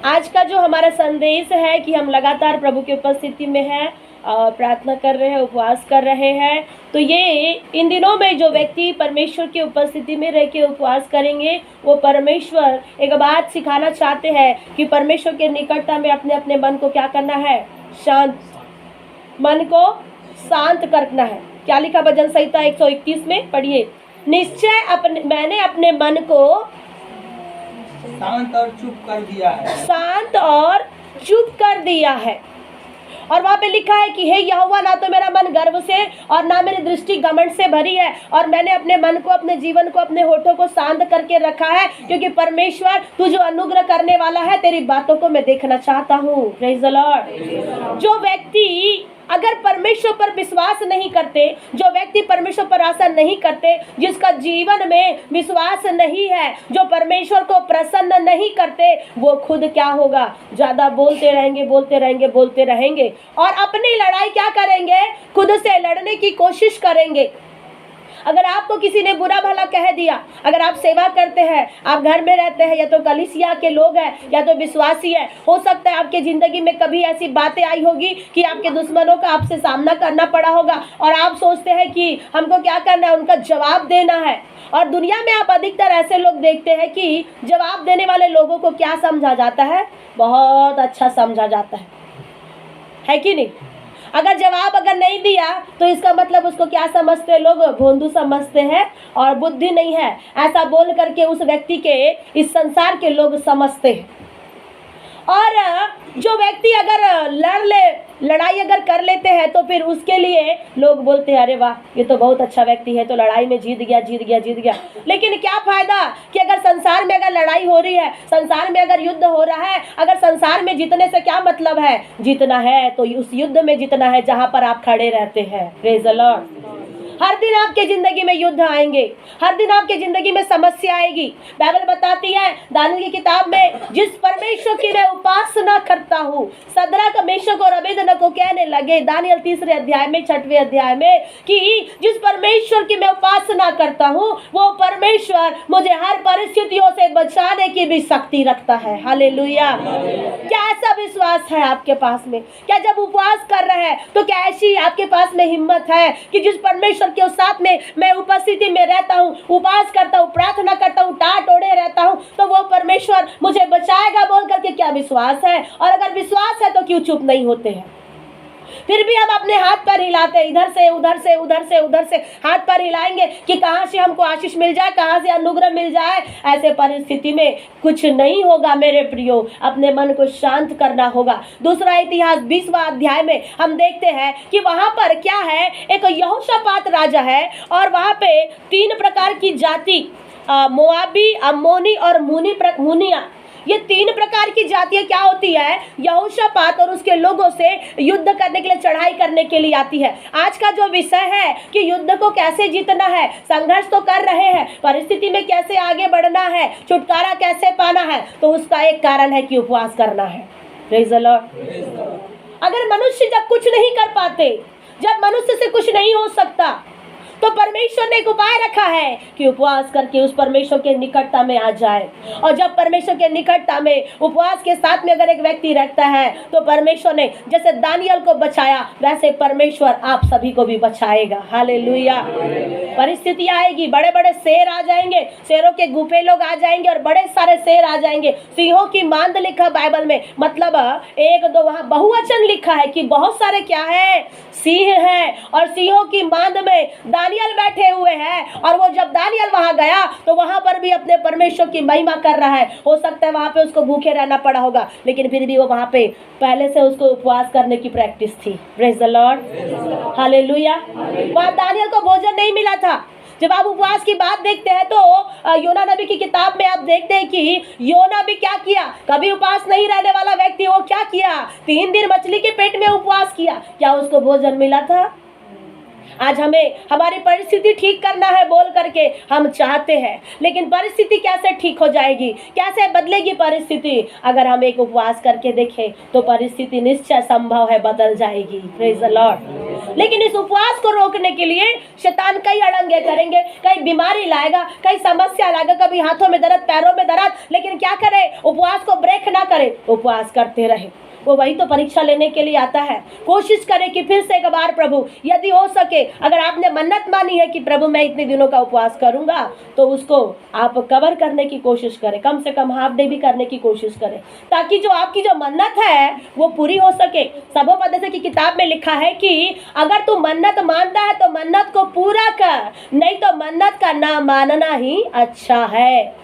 आज का जो हमारा संदेश है कि हम लगातार प्रभु की उपस्थिति में हैं और प्रार्थना कर रहे हैं, उपवास कर रहे हैं। तो ये इन दिनों में जो व्यक्ति परमेश्वर की उपस्थिति में रह के उपवास करेंगे, वो परमेश्वर एक बात सिखाना चाहते हैं कि परमेश्वर के निकटता में अपने अपने मन को क्या करना है, शांत, मन को शांत करना है। क्या लिखा भजन संहिता 131 में, पढ़िए। निश्चय मैंने अपने मन को शांत और चुप कर दिया है। शांत और चुप कर दिया है। और वहाँ पे लिखा है कि हे यहोवा, ना तो मेरा मन गर्व से और ना मेरी दृष्टि घमंड से भरी है, और मैंने अपने मन को, अपने जीवन को, अपने होठों को शांत करके रखा है, क्योंकि परमेश्वर तू जो अनुग्रह करने वाला है, तेरी बातों को मैं देखना चाहता हूँ। Praise the Lord. जो व्यक्ति अगर परमेश्वर पर विश्वास नहीं करते, जो व्यक्ति परमेश्वर पर आशा नहीं करते, जिसका जीवन में विश्वास नहीं है, जो परमेश्वर को प्रसन्न नहीं करते, वो खुद क्या होगा, ज्यादा बोलते रहेंगे, बोलते रहेंगे, बोलते रहेंगे, और अपनी लड़ाई क्या करेंगे, खुद से लड़ने की कोशिश करेंगे। अगर आपको किसी ने बुरा भला कह दिया, अगर आप सेवा करते हैं, आप घर में रहते हैं, या तो कलीसिया के लोग हैं या तो विश्वासी है, हो सकता है आपके जिंदगी में कभी ऐसी बातें आई होगी कि आपके दुश्मनों का आपसे सामना करना पड़ा होगा, और आप सोचते हैं कि हमको क्या करना है, उनका जवाब देना है। और दुनिया में आप अधिकतर ऐसे लोग देखते हैं कि जवाब देने वाले लोगों को क्या समझा जाता है, बहुत अच्छा समझा जाता है कि नहीं। अगर जवाब अगर नहीं दिया तो इसका मतलब उसको क्या समझते हैं लोग, भोंदू समझते हैं और बुद्धि नहीं है, ऐसा बोल करके उस व्यक्ति के, इस संसार के लोग समझते हैं। और जो व्यक्ति अगर लड़ाई अगर कर लेते हैं, तो फिर उसके लिए लोग बोलते हैं, अरे वाह, ये तो बहुत अच्छा व्यक्ति है, तो लड़ाई में जीत गया, जीत गया, जीत गया। लेकिन क्या फायदा कि अगर संसार में अगर लड़ाई हो रही है, संसार में अगर युद्ध हो रहा है, अगर संसार में जीतने से क्या मतलब है, जीतना है तो उस युद्ध में जीतना है जहां पर आप खड़े रहते हैं। Praise the Lord. हर दिन आपके जिंदगी में युद्ध आएंगे, हर दिन आपके जिंदगी में समस्या आएगी। बाइबल बताती है दानियेल की किताब में, जिस परमेश्वर की मैं उपासना करता हूँ, सदरक, मेशक और अबेदनगो कहने लगे दानियेल 3 अध्याय में, 6वें अध्याय में, कि जिस परमेश्वर की मैं उपासना करता हूँ, वो परमेश्वर मुझे हर परिस्थितियों से बचाने की भी शक्ति रखता है। हालेलुया। क्या ऐसा विश्वास है आपके पास में? क्या जब उपवास कर रहे हैं तो क्या ऐसी आपके पास में हिम्मत है कि जिस परमेश्वर के साथ में मैं उपस्थिति में रहता हूँ, उपवास करता हूँ, प्रार्थना करता हूँ, टाट ओढ़े रहता हूँ, तो वो परमेश्वर मुझे बचाएगा बोल करके क्या विश्वास है? और अगर विश्वास है तो क्यों चुप नहीं होते हैं? फिर भी हम अपने हाथ पर हिलाते, इधर से उधर से, उधर से उधर से हाथ पर हिलाएंगे कि कहाँ से हमको आशीष मिल जाए, कहाँ से अनुग्रह मिल जाए। ऐसे परिस्थिति में कुछ नहीं होगा मेरे प्रियो, अपने मन को शांत करना होगा। दूसरा इतिहास 20वां अध्याय में हम देखते हैं कि वहां पर क्या है, एक यहोशापात राजा है, और वहां पे 3 प्रकार की जाति, मोआबी, अम्मोनी और मुनिया, ये 3 प्रकार की जातियां क्या होती है, यहोशापात और उसके लोगों से युद्ध करने के लिए, चढ़ाई करने के लिए आती है। आज का जो विषय है कि युद्ध को कैसे जीतना है, संघर्ष तो कर रहे हैं, परिस्थिति में कैसे आगे बढ़ना है, छुटकारा कैसे पाना है, तो उसका एक कारण है कि उपवास करना है। Praise the Lord. अगर मनुष्य जब कुछ नहीं कर पाते, जब मनुष्य से कुछ नहीं हो सकता, तो परमेश्वर ने एक उपाय रखा है कि उपवास करके उस परमेश्वर के निकटता में आ जाए। और जब परमेश्वर के निकटता में उपवास के साथ में अगर एक व्यक्ति रहता है, तो परमेश्वर ने जैसे दानियेल को बचाया, वैसे परमेश्वर आप सभी को भी बचाएगा। हालेलुया। परिस्थिति आएगी, बड़े बड़े शेर आ जाएंगे, शेरों के गुफे लोग आ जाएंगे, और बड़े सारे शेर आ जाएंगे। सिंहों की मांद लिखा बाइबल में, मतलब 1-2 वहाँ बहुवचन लिखा है कि बहुत सारे क्या है, सिंह है, और सिंहों की मांद में दानियेल बैठे हुए हैं। और वो जब दानियेल वहां गया तो वहां पर भी अपने परमेश्वर की महिमा कर रहा है। हो सकता है वहां पे उसको भूखे रहना पड़ा होगा, लेकिन फिर भी वो वहां पे पहले से उसको उपवास करने की प्रैक्टिस थी। Praise the Lord. हालेलुया। वहां दानियेल को भोजन नहीं मिला था। जब आप उपवास की बात देखते हैं तो योना नबी की किताब में आप देखते हैं कि योना भी क्या किया, कभी उपवास नहीं रहने वाला व्यक्ति, वो क्या किया, 3 दिन मछली के पेट में उपवास किया। क्या उसको भोजन मिला था? आज हमें हमारी परिस्थिति ठीक करना है बोल करके हम चाहते हैं, लेकिन परिस्थिति कैसे ठीक हो जाएगी, कैसे बदलेगी परिस्थिति? अगर हम एक उपवास करके देखें तो परिस्थिति निश्चय संभव है बदल जाएगी। Praise the Lord. लेकिन इस उपवास को रोकने के लिए शैतान कई अड़ंगे करेंगे, कई बीमारी लाएगा, कई समस्या लाएगा, कभी हाथों में दर्द, पैरों में दर्द, लेकिन क्या करे? उपवास को ब्रेक ना करे, उपवास करते रहे। वो वही तो परीक्षा लेने के लिए आता है। कोशिश करें कि फिर से एक बार प्रभु, यदि हो सके, अगर आपने मन्नत मानी है कि प्रभु मैं इतने दिनों का उपवास करूंगा, तो उसको आप कवर करने की कोशिश करें, कम से कम हाफ डे भी करने की कोशिश करें, ताकि जो आपकी जो मन्नत है वो पूरी हो सके। सबोपदेशक की किताब में लिखा है कि अगर तू मन्नत मानता है तो मन्नत को पूरा कर, नहीं तो मन्नत का ना मानना ही अच्छा है।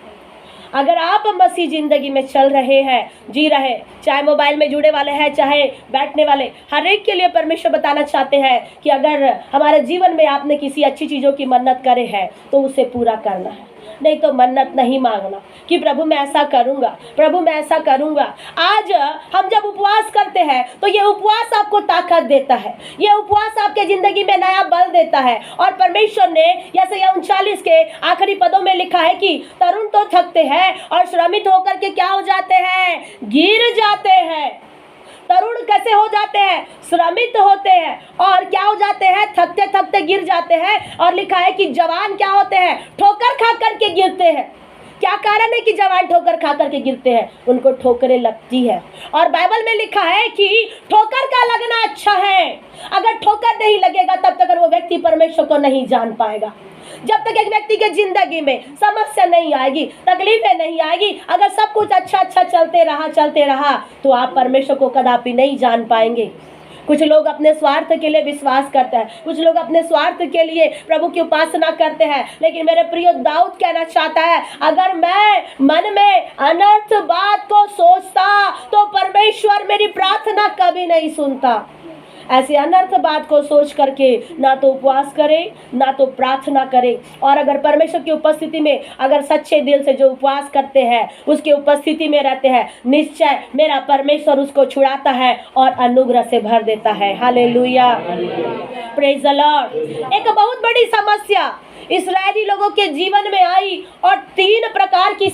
अगर आप मसीह जिंदगी में चल रहे हैं, जी रहे, चाहे मोबाइल में जुड़े वाले हैं, चाहे बैठने वाले, हर एक के लिए परमेश्वर बताना चाहते हैं कि अगर हमारे जीवन में आपने किसी अच्छी चीज़ों की मन्नत करे है तो उसे पूरा करना है, नहीं तो मन्नत नहीं मांगना कि प्रभु मैं ऐसा करूंगा, प्रभु मैं ऐसा करूंगा। आज हम जब उपवास करते हैं तो ये उपवास आपको ताकत देता है, ये उपवास आपके जिंदगी में नया बल देता है। और परमेश्वर ने यशायाह 39 के आखिरी पदों में लिखा है कि तरुण तो थकते हैं और श्रमित होकर के क्या हो जाते हैं? गिर जाते हैं। तरुण कैसे हो जाते हैं? श्रमित होते हैं और क्या हो जाते हैं? थकते थकते गिर जाते हैं। और लिखा है कि जवान क्या होते हैं? ठोकर खा करके गिरते हैं। क्या कारण है कि जवान ठोकर खा करके गिरते हैं? उनको ठोकरें लगती है। और बाइबल में लिखा है कि ठोकर का लगना अच्छा है। अगर ठोकर नहीं लगेगा तब तक वो व्यक्ति परमेश्वर को नहीं जान पाएगा। जब तक एक व्यक्ति के जिंदगी में समस्या नहीं आएगी, तकलीफें नहीं आएगी, अगर सब कुछ अच्छा अच्छा चलते रहा तो आप परमेश्वर को कदापि नहीं जान पाएंगे। कुछ लोग अपने स्वार्थ के लिए विश्वास करते हैं, कुछ लोग अपने स्वार्थ के लिए प्रभु की उपासना करते हैं। लेकिन मेरे प्रिय दाऊद कहना चाहता है, अगर मैं मन में अनर्थ बात को सोचता तो परमेश्वर मेरी प्रार्थना कभी नहीं सुनता। ऐसे अनर्थ बात को सोच करके ना तो उपवास करें, ना तो प्रार्थना करें। और अगर परमेश्वर की उपस्थिति में अगर सच्चे दिल से जो उपवास करते हैं, उसके उपस्थिति में रहते हैं, निश्चय मेरा परमेश्वर उसको छुड़ाता है और अनुग्रह से भर देता है। Hallelujah, praise the Lord. एक बहुत बड़ी समस्या इस्राएली लोगों के जीवन में आई, और तीन प्रकार की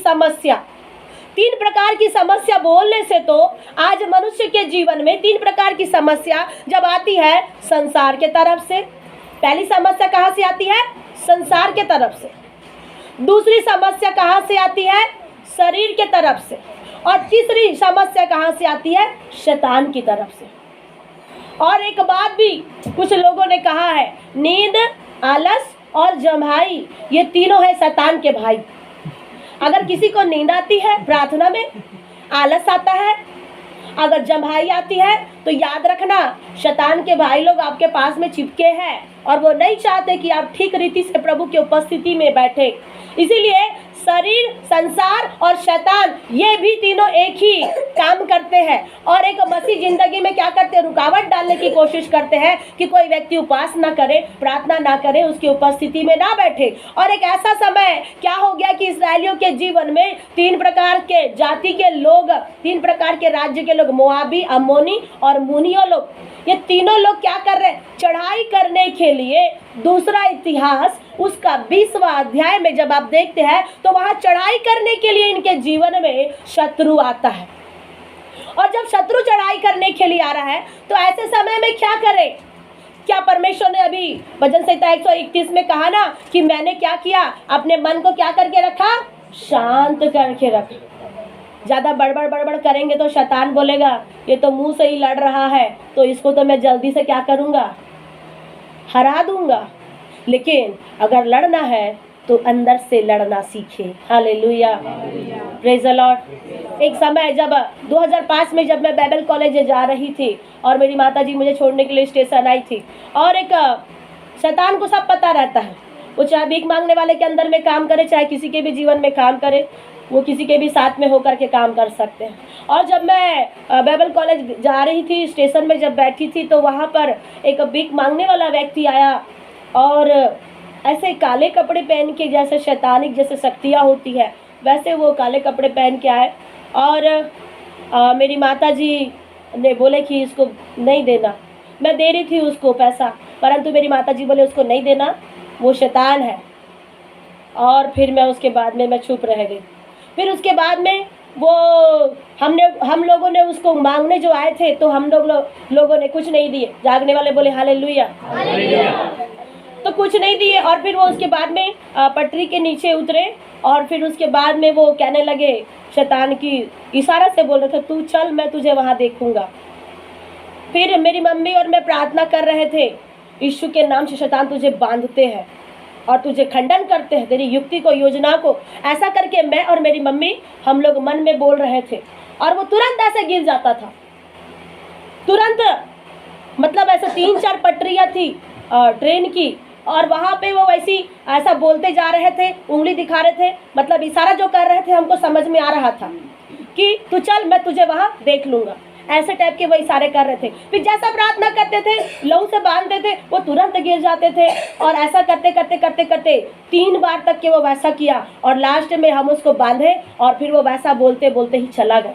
समस्या बोलने से तो आज मनुष्य के जीवन में तीन प्रकार की समस्या जब आती है संसार के तरफ से। पहली समस्या कहाँ से आती है? संसार के तरफ से। दूसरी समस्या कहाँ से आती है? शरीर के तरफ से। और तीसरी समस्या कहाँ से आती है? शैतान की तरफ से। और एक बात भी कुछ लोगों ने कहा है, नींद, आलस और जम्हाई, ये तीनों है शैतान के भाई। अगर किसी को नींद आती है प्रार्थना में, आलस आता है, अगर जम्हाई आती है, तो याद रखना शैतान के भाई लोग आपके पास में चिपके हैं और वो नहीं चाहते कि आप ठीक रीति से प्रभु की उपस्थिति में बैठे। इसीलिए शरीर, संसार और शैतान, ये भी तीनों एक ही काम करते हैं और एक मसीह जिंदगी में क्या करते हैं? रुकावट डालने की कोशिश करते हैं कि कोई व्यक्ति उपवास ना करे, प्रार्थना ना करे, उसकी उपस्थिति में ना बैठे। और एक ऐसा समय क्या हो गया कि इस्राएलियों के जीवन में तीन प्रकार के जाति के लोग, तीन प्रकार के राज्य के लोग, मोआबी, अम्मोनी और मुनियों लोग, ये तीनों लोग क्या कर रहे हैं? चढ़ाई करने के लिए। दूसरा इतिहास उसका 20वां अध्याय में जब आप देखते हैं तो वहां चढ़ाई करने के लिए इनके जीवन में शत्रु आता है। और जब शत्रु चढ़ाई करने के लिए आ रहा है तो ऐसे समय में क्या करें? क्या परमेश्वर ने अभी भजन संहिता 131 में कहा ना कि मैंने क्या किया? अपने मन को क्या करके रखा? शांत करके रखा। ज़्यादा बड़बड़ करेंगे तो शैतान बोलेगा ये तो मुंह से ही लड़ रहा है, तो इसको तो मैं जल्दी से क्या करूँगा? हरा दूंगा। लेकिन अगर लड़ना है तो अंदर से लड़ना सीखे। Hallelujah, praise the Lord. एक समय जब 2005 में जब मैं बाइबल कॉलेज जा रही थी और मेरी माताजी मुझे छोड़ने के लिए स्टेशन आई थी, और एक शैतान को सब पता रहता है, वो चाहे भीख मांगने वाले के अंदर में काम करे, चाहे किसी के भी जीवन में काम करे, वो किसी के भी साथ में होकर के काम कर सकते हैं। और जब मैं बाइबल कॉलेज जा रही थी, स्टेशन में जब बैठी थी तो वहाँ पर एक भीख मांगने वाला व्यक्ति आया और ऐसे काले कपड़े पहन के, जैसे शैतानिक जैसे शक्तियाँ होती है वैसे वो काले कपड़े पहन के आए। और मेरी माताजी ने बोले कि इसको नहीं देना। मैं दे रही थी उसको पैसा, परंतु मेरी माता जी बोले उसको नहीं देना, वो शैतान है। और फिर मैं उसके बाद में मैं चुप रह गई। फिर उसके बाद में वो हम लोगों ने उसको मांगने जो आए थे, तो हम लोगों ने कुछ नहीं दिए। जागने वाले बोले हालेलुया। तो कुछ नहीं दिए। और फिर वो उसके बाद में पटरी के नीचे उतरे और फिर उसके बाद में वो कहने लगे, शैतान की इशारा से बोल रहे थे, तू चल, मैं तुझे वहाँ देखूंगा। फिर मेरी मम्मी और मैं प्रार्थना कर रहे थे, यीशु के नाम से शैतान तुझे बांधते हैं और तुझे खंडन करते हैं, तेरी युक्ति को, योजना को। ऐसा करके मैं और मेरी मम्मी हम लोग मन में बोल रहे थे और वो तुरंत ऐसे गिर जाता था, तुरंत। मतलब ऐसे 3-4 पटरियाँ थी ट्रेन की, और वहाँ पे वो वैसी ऐसा बोलते जा रहे थे, उंगली दिखा रहे थे, मतलब इशारा जो कर रहे थे हमको समझ में आ रहा था कि तू चल, मैं तुझे वहाँ देख लूँगा। ऐसे टाइप के वो इशारे कर रहे थे। फिर जैसा प्रार्थना करते थे, लहू से बांधते थे, वो तुरंत गिर जाते थे। और ऐसा करते करते करते करते 3 बार तक के वो वैसा किया और लास्ट में हम उसको बांधे और फिर वो वैसा बोलते बोलते ही चला गया।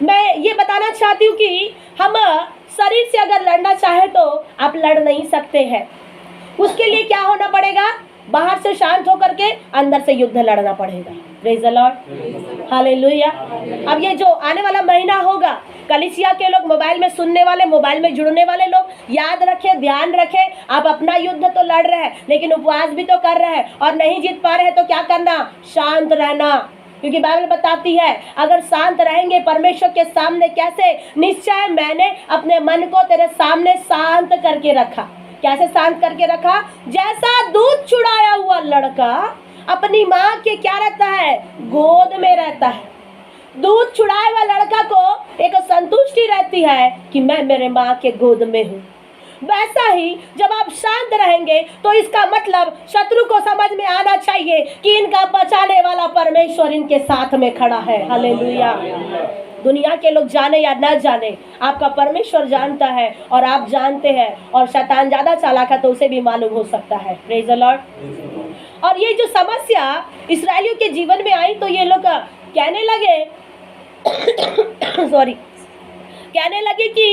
मैं ये बताना चाहती हूँ कि हम शरीर से अगर लड़ना चाहे तो आप लड़ नहीं सकते हैं। उसके लिए क्या होना पड़ेगा? बाहर से शांत होकर के अंदर से युद्ध लड़ना पड़ेगा। Praise the Lord, hallelujah. अब ये जो आने वाला महीना होगा, कलीसिया के लोग, मोबाइल में सुनने वाले, मोबाइल में जुड़ने वाले लोग, याद रखें, ध्यान रखें, आप अपना युद्ध तो लड़ रहे हैं लेकिन उपवास भी तो कर रहे हैं, और नहीं जीत पा रहे हैं तो क्या करना? शांत रहना। क्योंकि बाइबल बताती है अगर शांत रहेंगे परमेश्वर के सामने, कैसे? निश्चय मैंने अपने मन को तेरे सामने शांत करके रखा। कैसे शांत करके रखा? जैसा दूध चुराया हुआ लड़का अपनी माँ के क्या रहता है? गोद में रहता है। दूध चुराए हुआ लड़का को एक संतुष्टि रहती है कि मैं मेरे माँ के गोद में हूँ। वैसा ही जब आप शांत रहेंगे तो इसका मतलब शत्रु को समझ में आना चाहिए कि इनका बचाने वाला परमेश्वर इनके साथ में खड़ा है। हालेलुया। दुनिया के लोग जाने या न जाने, आपका परमेश्वर जानता है और आप जानते हैं, और शैतान ज्यादा चालाक है तो उसे भी मालूम हो सकता है। Praise the Lord. और ये जो समस्या इस्राएलियों के जीवन में आई तो ये लोग कहने लगे सॉरी, कहने लगे कि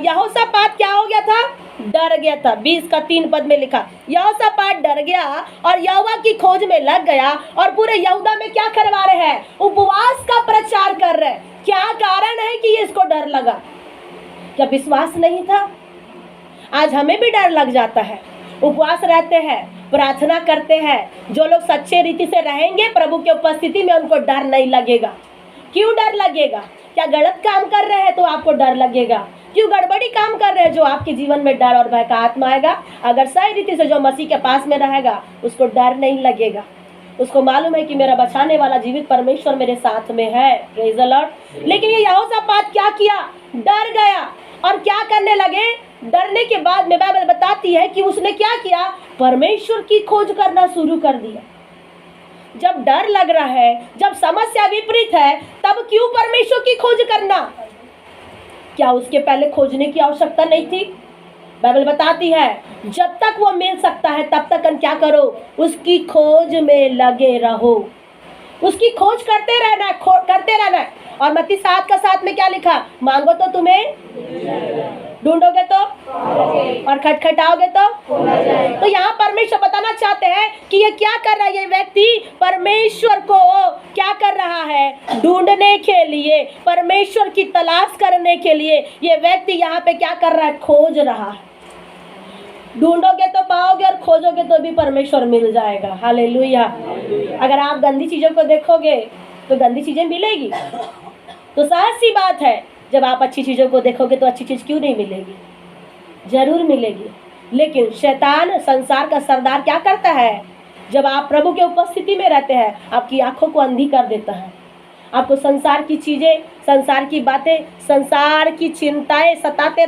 यहोशापात क्या हो गया था? डर गया था। 20 का 3 पद में लिखा, यहोशापात डर गया और यहोवा की खोज में लग गया। और पूरे यहूदा में क्या करवा रहे हैं? उपवास का प्रचार कर रहे हैं। क्या कारण है कि इसको डर लगा? क्या विश्वास नहीं था? आज हमें भी डर लग जाता है। उपवास रहते हैं, प्रार्थना करते हैं। जो लोग सच्चे रीति से रहेंगे प्रभु की उपस्थिति में, उनको डर नहीं लगेगा। क्यों डर लगेगा? क्या गलत काम कर रहे हैं तो आपको डर लगेगा? क्यों गड़बड़ी काम कर रहे हैं जो आपके जीवन में डर और भय का आत्मा आएगा? अगर सही रीति से जो मसीह के पास में रहेगा उसको डर नहीं लगेगा। उसको मालूम है कि मेरा बचाने वाला जीवित परमेश्वर मेरे साथ में है। Praise the Lord. लेकिन ये यहोशापात क्या किया? डर गया। और क्या करने लगे? डरने के बाद में बाइबल बताती है कि उसने क्या किया? परमेश्वर की खोज करना शुरू कर दिया। जब डर लग रहा है, जब समस्या विपरीत है, तब क्यों परमेश्वर की खोज करना? क्या उसके पहले खोजने की आवश्यकता नहीं थी? बाइबल बताती है जब तक वो मिल सकता है तब तक क्या करो? उसकी खोज में लगे रहो। उसकी खोज करते रहना, करते रहना। और मत्ती 7 का 7 में क्या लिखा? मांगो तो तुम्हें, ढूंढोगे तो, और खटखटाओगे तो यहाँ परमेश्वर बताना चाहते हैं कि ये क्या कर रहा है? ये व्यक्ति परमेश्वर को क्या कर रहा है? ढूंढने के लिए, परमेश्वर की तलाश करने के लिए ये व्यक्ति यहाँ पे क्या कर रहा है? खोज रहा है। ढूंढोगे तो पाओगे और खोजोगे तो भी परमेश्वर मिल जाएगा। हालेलुया। अगर आप गंदी चीजों को देखोगे तो गंदी चीजें मिलेगी। तो सहज सी बात है, जब आप अच्छी चीज़ों को देखोगे तो अच्छी चीज़ क्यों नहीं मिलेगी? जरूर मिलेगी। लेकिन शैतान, संसार का सरदार, क्या करता है? जब आप प्रभु के उपस्थिति में रहते हैं आपकी आंखों को अंधी कर देता है। आपको संसार की चीज़ें, संसार की बातें, संसार की चिंताएं सताते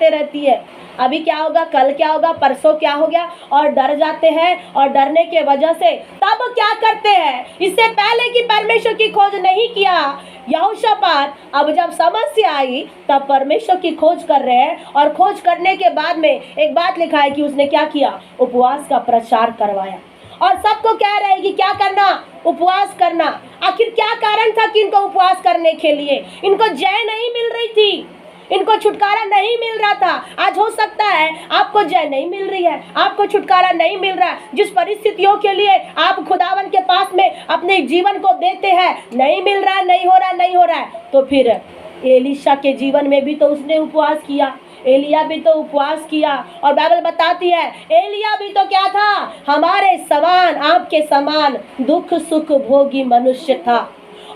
रहती है। अभी क्या होगा, कल क्या होगा, परसों क्या हो गया, और डर जाते हैं। और डरने के वजह से तब क्या करते हैं? इससे पहले कि परमेश्वर की खोज नहीं किया यहोशापात, अब जब समस्या आई तब परमेश्वर की खोज कर रहे हैं। और खोज करने के बाद में एक बात लिखा है कि उसने क्या किया? उपवास का प्रचार करवाया। और सबको कह रहे हैं कि क्या करना? उपवास करना। आखिर क्या कारण था कि इनको उपवास करने के लिए? इनको जय नहीं मिल रही थी। इनको छुटकारा नहीं मिल रहा था। आज हो सकता है आपको जय नहीं मिल रही है, आपको छुटकारा नहीं मिल रहा है। जिस परिस्थितियों के लिए आप खुदावन के पास में अपने जीवन को देते हैं, नहीं मिल रहा है, नहीं हो रहा है, नहीं हो रहा है, तो फिर एलीशा के जीवन में भी तो उसने उपवास किया, एलिया भी तो उपवास किया। और बाइबल बताती है एलिया भी तो क्या था, हमारे समान, आपके समान दुख सुख भोगी मनुष्य था।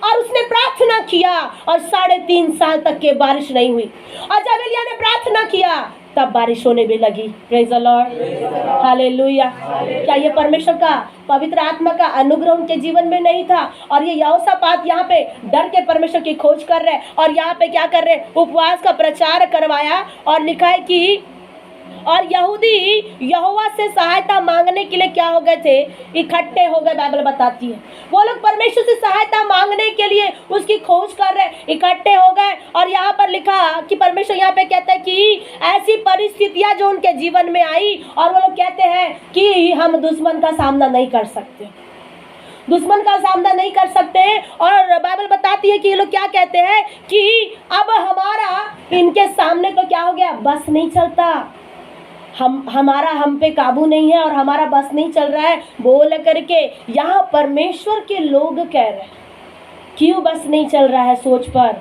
और उसने प्रार्थना किया और 3.5 साल तक के बारिश नहीं हुई। और जब एलिया ने प्रार्थना किया तब बारिश होने भी लगी। Praise the Lord, hallelujah. क्या ये परमेश्वर का, पवित्र आत्मा का अनुग्रह उनके जीवन में नहीं था? और ये यहोशापात यहाँ पे डर के परमेश्वर की खोज कर रहे और यहाँ पे क्या कर रहे, उपवास का प्रचार करवाया। और लिखा है कि और यहूदी यहोवा से सहायता मांगने के लिए क्या हो गए थे, इकट्ठे हो गए। बाइबल बताती है वो लोग परमेश्वर से सहायता मांगने के लिए उसकी खोज कर रहे, इकट्ठे हो गए। और यहाँ पर लिखा कि परमेश्वर यहाँ पे कहता है कि ऐसी परिस्थितियां जो उनके जीवन में आई और वो लोग कहते हैं कि हम दुश्मन का सामना नहीं कर सकते, दुश्मन का सामना नहीं कर सकते। और बाइबल बताती है कि ये लोग क्या कहते हैं कि अब हमारा इनके सामने तो क्या हो गया, बस नहीं चलता, हमारा हम पे काबू नहीं है और हमारा बस नहीं चल रहा है बोल करके यहाँ परमेश्वर के लोग कह रहे हैं। क्यों बस नहीं चल रहा है सोच पर,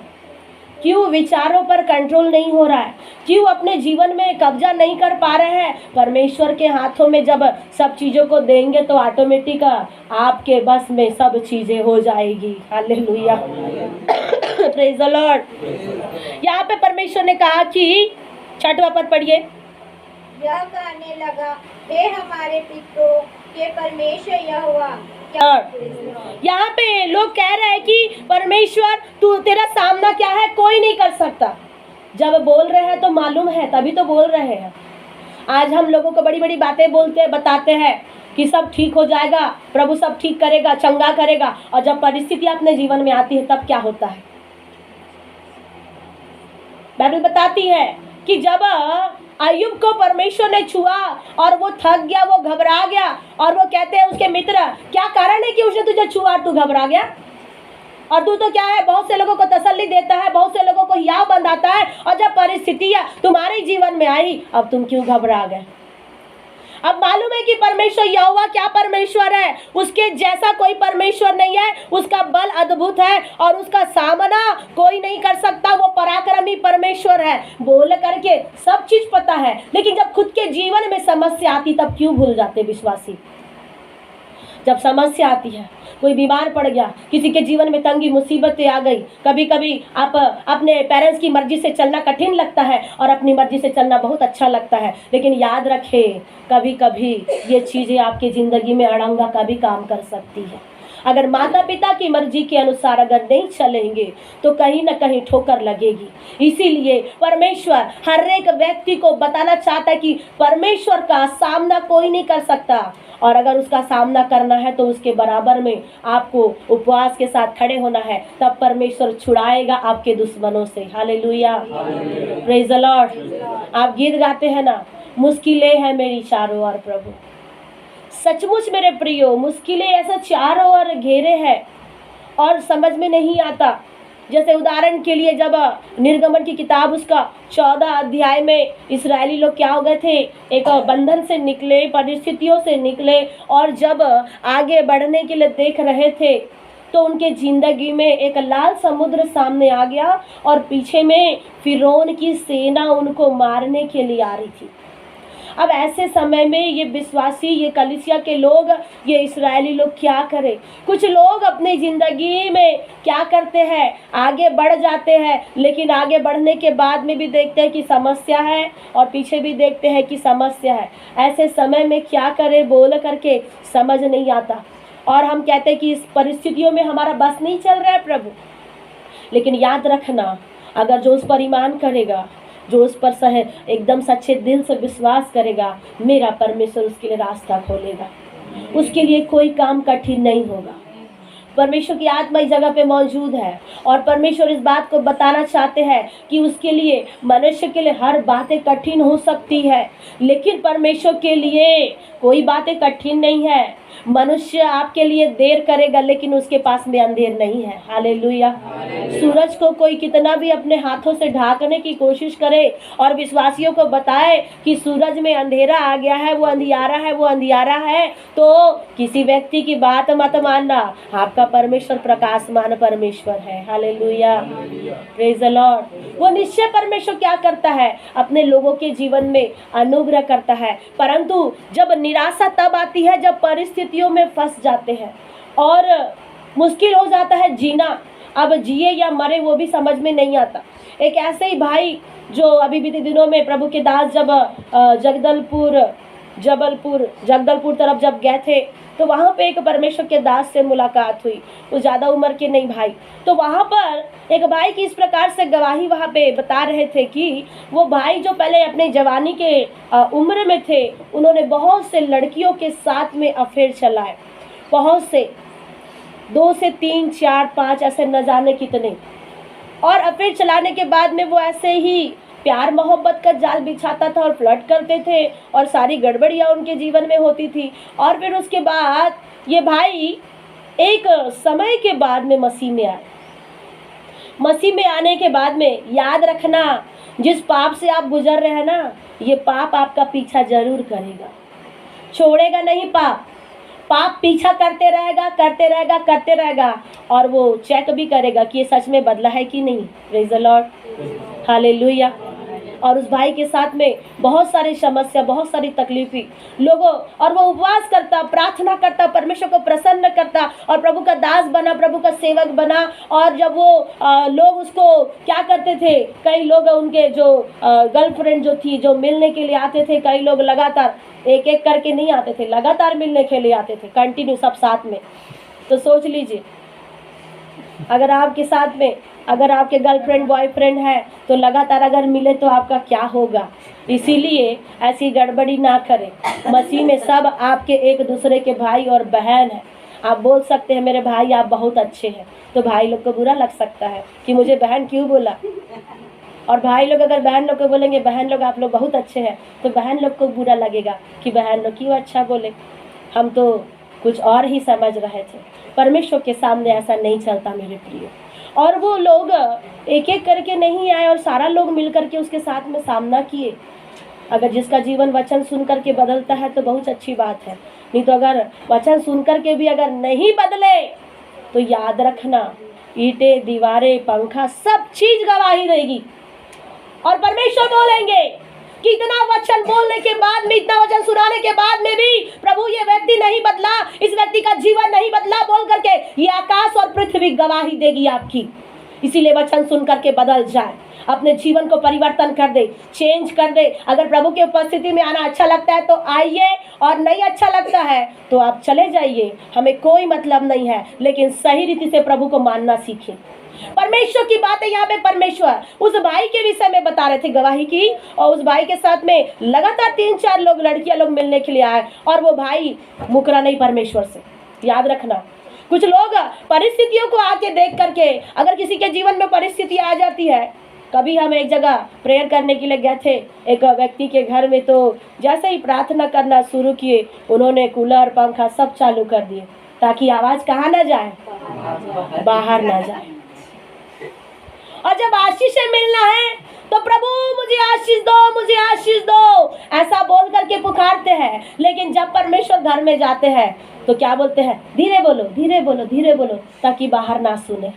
क्यों विचारों पर कंट्रोल नहीं हो रहा है, क्यों अपने जीवन में कब्जा नहीं कर पा रहे हैं? परमेश्वर के हाथों में जब सब चीज़ों को देंगे तो ऑटोमेटिक आपके बस में सब चीज़ें हो जाएगी। Hallelujah, praise the Lord. यहाँ पे परमेश्वर ने कहा कि 6वां पद पढ़िए। यह कहने लगा, हे हमारे पितरों के परमेश्वर यहोवा। यहाँ पे लोग कह रहे हैं कि परमेश्वर तू, तेरा सामना क्या है, कोई नहीं कर सकता। जब बोल रहे हैं तो मालूम है, तभी तो बोल रहे हैं। आज हम लोगों को बड़ी बड़ी बातें बोलते बताते हैं कि सब ठीक हो जाएगा, प्रभु सब ठीक करेगा, चंगा करेगा। और जब परिस्थिति अपने जीवन में आती है तब क्या होता है? बाइबल बताती है कि जब अय्यूब को परमेश्वर ने छुआ और वो थक गया, वो घबरा गया। और वो कहते हैं उसके मित्र, क्या कारण है कि उसने तुझे छुआ और तू घबरा गया? और तू तो क्या है, बहुत से लोगों को तसल्ली देता है, बहुत से लोगों को हियाव बंधाता है, और जब परिस्थितियां तुम्हारे जीवन में आई अब तुम क्यों घबरा गए? अब मालूम है कि परमेश्वर यहोवा क्या परमेश्वर है, उसके जैसा कोई परमेश्वर नहीं है, उसका बल अद्भुत है और उसका सामना कोई नहीं कर सकता। वो पराक्रमी परमेश्वर है बोल करके सब चीज पता है, लेकिन जब खुद के जीवन में समस्या आती तब क्यों भूल जाते विश्वासी? जब समस्या आती है, कोई बीमार पड़ गया, किसी के जीवन में तंगी मुसीबतें आ गई, कभी कभी आप अपने पेरेंट्स की मर्जी से चलना कठिन लगता है और अपनी मर्जी से चलना बहुत अच्छा लगता है। लेकिन याद रखें, कभी कभी ये चीज़ें आपकी ज़िंदगी में अड़ंगा का भी काम कर सकती है। अगर माता पिता की मर्जी के अनुसार अगर नहीं चलेंगे तो कहीं ना कहीं ठोकर लगेगी। इसीलिए परमेश्वर हर एक व्यक्ति को बताना चाहता है कि परमेश्वर का सामना कोई नहीं कर सकता, और अगर उसका सामना करना है तो उसके बराबर में आपको उपवास के साथ खड़े होना है, तब परमेश्वर छुड़ाएगा आपके दुश्मनों से। Hallelujah, praise the Lord. आप गीत गाते हैं ना, मुश्किलें हैं मेरी चारों ओर प्रभु। सचमुच मेरे प्रियो, मुश्किलें ऐसा चारों ओर घेरे हैं और समझ में नहीं आता। जैसे उदाहरण के लिए जब निर्गमन की किताब उसका 14 अध्याय में इस्राएली लोग क्या हो गए थे, एक बंधन से निकले, परिस्थितियों से निकले, और जब आगे बढ़ने के लिए देख रहे थे तो उनके जिंदगी में एक लाल समुद्र सामने आ गया और पीछे में फिरौन की सेना उनको मारने के लिए आ रही थी। अब ऐसे समय में ये विश्वासी, ये कलीसिया के लोग, ये इस्राएली लोग क्या करें? कुछ लोग अपनी ज़िंदगी में क्या करते हैं, आगे बढ़ जाते हैं, लेकिन आगे बढ़ने के बाद में भी देखते हैं कि समस्या है और पीछे भी देखते हैं कि समस्या है। ऐसे समय में क्या करें बोल करके समझ नहीं आता, और हम कहते हैं कि इस परिस्थितियों में हमारा बस नहीं चल रहा है प्रभु। लेकिन याद रखना, अगर जो उस पर ईमान करेगा, जो उस पर एकदम सच्चे दिल से विश्वास करेगा, मेरा परमेश्वर उसके लिए रास्ता खोलेगा। उसके लिए कोई काम कठिन नहीं होगा। परमेश्वर की आत्मा इस जगह पे मौजूद है और परमेश्वर इस बात को बताना चाहते हैं कि उसके लिए, मनुष्य के लिए हर बातें कठिन हो सकती है, लेकिन परमेश्वर के लिए कोई बातें कठिन नहीं है। मनुष्य आपके लिए देर करेगा लेकिन उसके पास में अंधेर नहीं है। हालेलुया। सूरज को कोई कितना भी अपने हाथों से ढाकने की कोशिश करे और विश्वासियों को बताए कि सूरज में अंधेरा आ गया है, वो अंधियारा है, वो अंधियारा है, तो किसी व्यक्ति की बात मत मानना। आपका परमेश्वर प्रकाशमान परमेश्वर है। Hallelujah, praise the Lord. वो निश्चय परमेश्वर क्या करता है, अपने लोगों के जीवन में अनुग्रह करता है। परंतु जब निराशा तब आती है जब परिस्थितियों में फंस जाते हैं और मुश्किल हो जाता है जीना। अब जिए या मरे वो भी समझ में नहीं आता। एक ऐसे ही भाई जो अभी बीते दिनों में प्रभु के दास जब जगदलपुर तरफ जब गए थे तो वहाँ पे एक परमेश्वर के दास से मुलाकात हुई। वो ज़्यादा उम्र के नहीं भाई। तो वहाँ पर एक भाई की इस प्रकार से गवाही वहाँ पे बता रहे थे कि वो भाई जो पहले अपने जवानी के उम्र में थे, उन्होंने बहुत से लड़कियों के साथ में अफेयर चलाए, बहुत से, 2 से 3 4 5 ऐसे न जाने कितने। और अफेयर चलाने के बाद में वो ऐसे ही प्यार मोहब्बत का जाल बिछाता था और फ्लर्ट करते थे और सारी गड़बड़ियाँ उनके जीवन में होती थी। और फिर उसके बाद ये भाई एक समय के बाद में मसीह में आए। मसीह में आने के बाद में याद रखना, जिस पाप से आप गुजर रहे हैं ना, ये पाप आपका पीछा जरूर करेगा, छोड़ेगा नहीं। पाप पीछा करते रहेगा और वो चेक भी करेगा कि ये सच में बदला है कि नहीं। Praise the Lord, hallelujah. और उस भाई के साथ में बहुत सारी समस्या, बहुत सारी तकलीफी लोगों, और वो उपवास करता, प्रार्थना करता, परमेश्वर को प्रसन्न करता और प्रभु का दास बना, प्रभु का सेवक बना। और जब वो लोग उसको क्या करते थे, कई लोग उनके जो गर्लफ्रेंड जो थी, जो मिलने के लिए आते थे, कई लोग लगातार एक एक करके नहीं आते थे, लगातार मिलने के लिए आते थे, कंटिन्यू सब साथ में। तो सोच लीजिए, अगर आपके साथ में अगर आपके गर्लफ्रेंड बॉयफ्रेंड है तो लगातार अगर मिले तो आपका क्या होगा। इसीलिए ऐसी गड़बड़ी ना करें। मसीह में सब आपके एक दूसरे के भाई और बहन हैं। आप बोल सकते हैं मेरे भाई आप बहुत अच्छे हैं, तो भाई लोग को बुरा लग सकता है कि मुझे बहन क्यों बोला। और भाई लोग अगर बहन लोग को बोलेंगे बहन लोग आप लोग बहुत अच्छे हैं, तो बहन लोग को बुरा लगेगा कि बहन लोग क्यों अच्छा बोले, हम तो कुछ और ही समझ रहे थे। परमेश्वर के सामने ऐसा नहीं चलता मेरे प्रिय। और वो लोग एक एक करके नहीं आए और सारा लोग मिल करके उसके साथ में सामना किए। अगर जिसका जीवन वचन सुन करके बदलता है तो बहुत अच्छी बात है, नहीं तो अगर वचन सुन करके भी अगर नहीं बदले तो याद रखना, ईंटें, दीवारें, पंखा, सब चीज गवाही देगी। और परमेश्वर बोलेंगे कि इतना वचन बोलने के बाद में, इतना वचन सुनाने के बाद में भी प्रभु ये व्यक्ति नहीं बदला, इस व्यक्ति का जीवन नहीं बदला बोल करके ये आकाश और पृथ्वी गवाही देगी आपकी। इसीलिए वचन सुन करके बदल जाए, अपने जीवन को परिवर्तन कर दे, चेंज कर दे। अगर प्रभु की उपस्थिति में आना अच्छा लगता है तो आइए, और नहीं अच्छा लगता है तो आप चले जाइए, हमें कोई मतलब नहीं है। लेकिन सही रीति से प्रभु को मानना सीखें। परमेश्वर की बातें यहाँ पे परमेश्वर उस भाई के विषय में बता रहे थे, गवाही की। और उस भाई के साथ में लगातार 3-4 लोग, लड़कियां लोग मिलने के लिए आए और वो भाई मुकरा नहीं परमेश्वर से। याद रखना, कुछ लोग परिस्थितियों को आके देख करके, अगर किसी के जीवन में परिस्थिति आ जाती है, कभी हम एक जगह प्रेयर करने के लिए गए थे एक व्यक्ति के घर में, तो जैसे ही प्रार्थना करना शुरू किए, उन्होंने कूलर, पंखा सब चालू कर दिए ताकि आवाज कहाँ ना जाए, बाहर ना जाए। और जब आशीष मिलना है तो प्रभु मुझे आशीष दो, मुझे आशीष दो, ऐसा बोल करके पुकारते हैं। लेकिन जब परमेश्वर घर में जाते हैं तो क्या बोलते हैं, धीरे बोलो, धीरे बोलो, धीरे बोलो, ताकि बाहर ना सुने।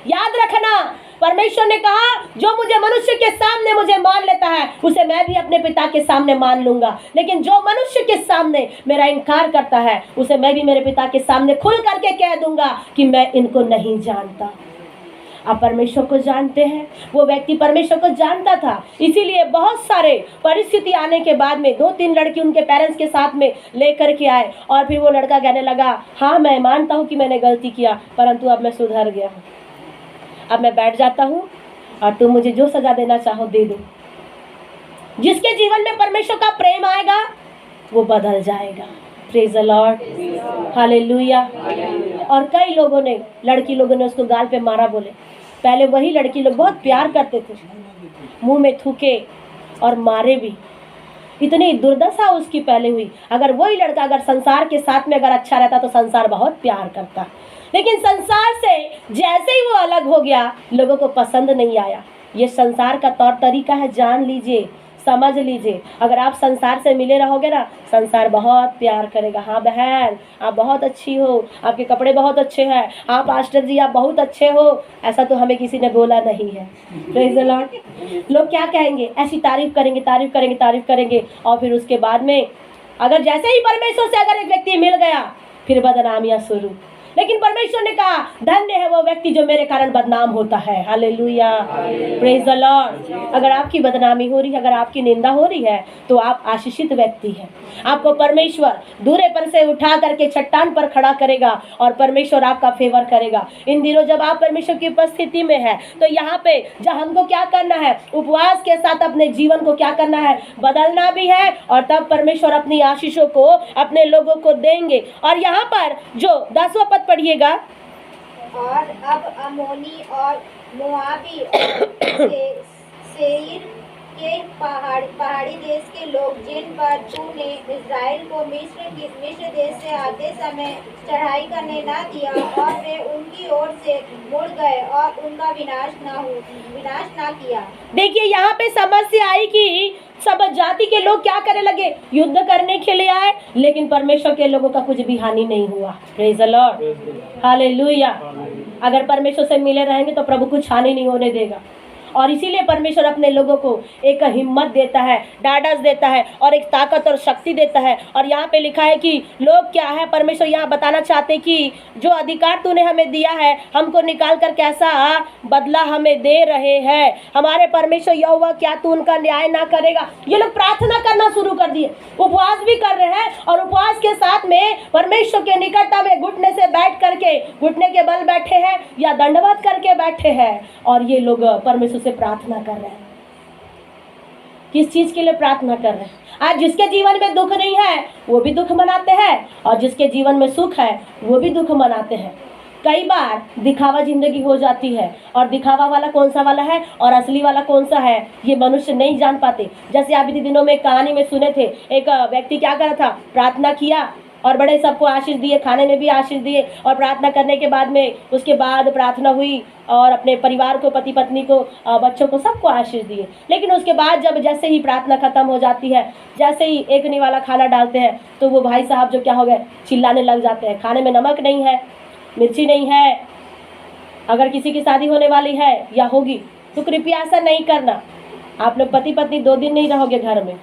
याद रखना, परमेश्वर ने कहा जो मुझे मनुष्य के सामने मुझे मान लेता है उसे मैं भी अपने पिता के सामने मान लूंगा। लेकिन जो मनुष्य के सामने मेरा इनकार करता है उसे मैं भी मेरे पिता के सामने खुल करके कह दूंगा कि मैं इनको नहीं जानता। आप परमेश्वर को जानते हैं, वो व्यक्ति परमेश्वर को जानता था। इसीलिए बहुत सारे परिस्थिति आने के बाद में 2-3 लड़की उनके पेरेंट्स के साथ में लेकर के आए और फिर वो लड़का कहने लगा, हाँ मैं मानता हूँ कि मैंने गलती किया, परंतु अब मैं सुधर गया हूँ, अब मैं बैठ जाता हूँ और तुम मुझे जो सजा देना चाहो दे दो। जिसके जीवन में परमेश्वर का प्रेम आएगा वो बदल जाएगा। Praise the Lord, hallelujah. और कई लोगों ने, लड़की लोगों ने उसको गाल पे मारा बोले। पहले वही लड़की लोग बहुत प्यार करते थे, मुंह में थूके और मारे भी। इतनी दुर्दशा उसकी पहले हुई। अगर वही लड़का अगर संसार के साथ में अगर अच्छा रहता तो संसार बहुत प्यार करता, लेकिन संसार से जैसे ही वो अलग हो गया लोगों को पसंद नहीं आया। ये संसार का तौर तरीका है, जान लीजिए, समझ लीजिए। अगर आप संसार से मिले रहोगे ना, संसार बहुत प्यार करेगा। हाँ बहन, आप बहुत अच्छी हो, आपके कपड़े बहुत अच्छे हैं, हाँ पास्टर जी आप बहुत अच्छे हो, ऐसा तो हमें किसी ने बोला नहीं है। Praise the Lord. लोग क्या कहेंगे? ऐसी तारीफ करेंगे, तारीफ करेंगे, तारीफ करेंगे, और फिर उसके बाद में अगर जैसे ही परमेश्वर से अगर एक व्यक्ति मिल गया फिर बदनामियां शुरू। लेकिन परमेश्वर ने कहा धन्य है वो व्यक्ति जो मेरे कारण बदनाम होता है। Hallelujah, praise the Lord. अगर आपकी बदनामी हो रही है, अगर आपकी निंदा हो रही है, तो आप आशीषित व्यक्ति हैं। आपको परमेश्वर दूरे पर से उठा करके चट्टान पर खड़ा करेगा और परमेश्वर आपका फेवर करेगा। इन दिनों जब आप परमेश्वर की उपस्थिति में है तो यहाँ पे जब हमको क्या करना है, उपवास के साथ अपने जीवन को क्या करना है, बदलना भी है, और तब परमेश्वर अपनी आशीषों को अपने लोगों को देंगे। और यहाँ पर जो 10वां पद पढ़िएगा। और अब अमोनी और मोआबी और सेईर के पहाड़ी देश के लोग जिन पर तूने इस्राएल को मिस्र देश से आते समय चढ़ाई करने ना दिया, और वे उनकी ओर से मुड़ गए और उनका विनाश ना किया। देखिए यहाँ पे समस्या आई कि सब जाति के लोग क्या करने लगे, युद्ध करने के लिए आए, लेकिन परमेश्वर के लोगों का कुछ भी हानि नहीं हुआ। Praise the Lord, hallelujah. अगर परमेश्वर से मिले रहेंगे तो प्रभु कुछ हानि नहीं होने देगा। और इसीलिए परमेश्वर अपने लोगों को एक हिम्मत देता है, ढाढ़स देता है, और एक ताकत और शक्ति देता है। और यहाँ पे लिखा है कि लोग क्या है, परमेश्वर यहाँ बताना चाहते कि जो अधिकार तूने हमें दिया है, हमको निकाल कर कैसा बदला हमें दे रहे हैं। हमारे परमेश्वर यहोवा, क्या तू उनका न्याय ना करेगा? ये लोग प्रार्थना करना शुरू कर दिए, उपवास भी कर रहे हैं, और उपवास के साथ में परमेश्वर के निकटता में घुटने से बैठ करके, घुटने के बल बैठे हैं या दंडवत करके बैठे हैं, और ये लोग परमेश्वर से प्रार्थना कर रहे हैं। किस चीज के लिए प्रार्थना कर रहे हैं? आज जिसके जीवन में दुख नहीं है वो भी दुख मनाते हैं, और जिसके जीवन में सुख है वो भी दुख मनाते हैं। कई बार दिखावा जिंदगी हो जाती है, और दिखावा वाला कौन सा वाला है और असली वाला कौन सा है ये मनुष्य नहीं जान पाते। जैसे आप इतने दिनों में कहानी में सुने थे, एक व्यक्ति क्या कर रहा था, प्रार्थना किया और बड़े सबको आशीष दिए, खाने में भी आशीष दिए, और प्रार्थना करने के बाद में उसके बाद प्रार्थना हुई और अपने परिवार को, पति पत्नी को, बच्चों को, सबको आशीष दिए। लेकिन उसके बाद जब जैसे ही प्रार्थना खत्म हो जाती है, जैसे ही एक निवाला खाना डालते हैं, तो वो भाई साहब जो क्या हो गए, चिल्लाने लग जाते हैं, खाने में नमक नहीं है, मिर्ची नहीं है। अगर किसी की शादी होने वाली है या होगी तो कृपया ऐसा नहीं करना। आप लोग पति पत्नी 2 दिन नहीं रहोगे घर में,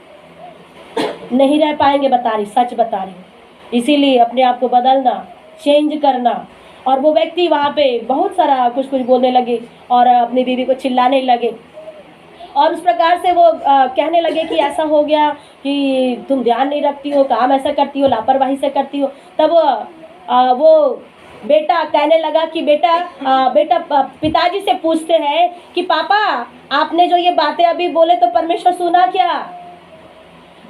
नहीं रह पाएंगे, बता रही, सच बता रही। इसीलिए अपने आप को बदलना, चेंज करना। और वो व्यक्ति वहाँ पे बहुत सारा कुछ बोलने लगे और अपनी बीवी को चिल्लाने लगे, और उस प्रकार से वो कहने लगे कि ऐसा हो गया कि तुम ध्यान नहीं रखती हो, काम ऐसा करती हो, लापरवाही से करती हो। तब वो बेटा कहने लगा कि बेटा पिताजी से पूछते हैं कि पापा आपने जो ये बातें अभी बोले तो परमेश्वर सुना क्या?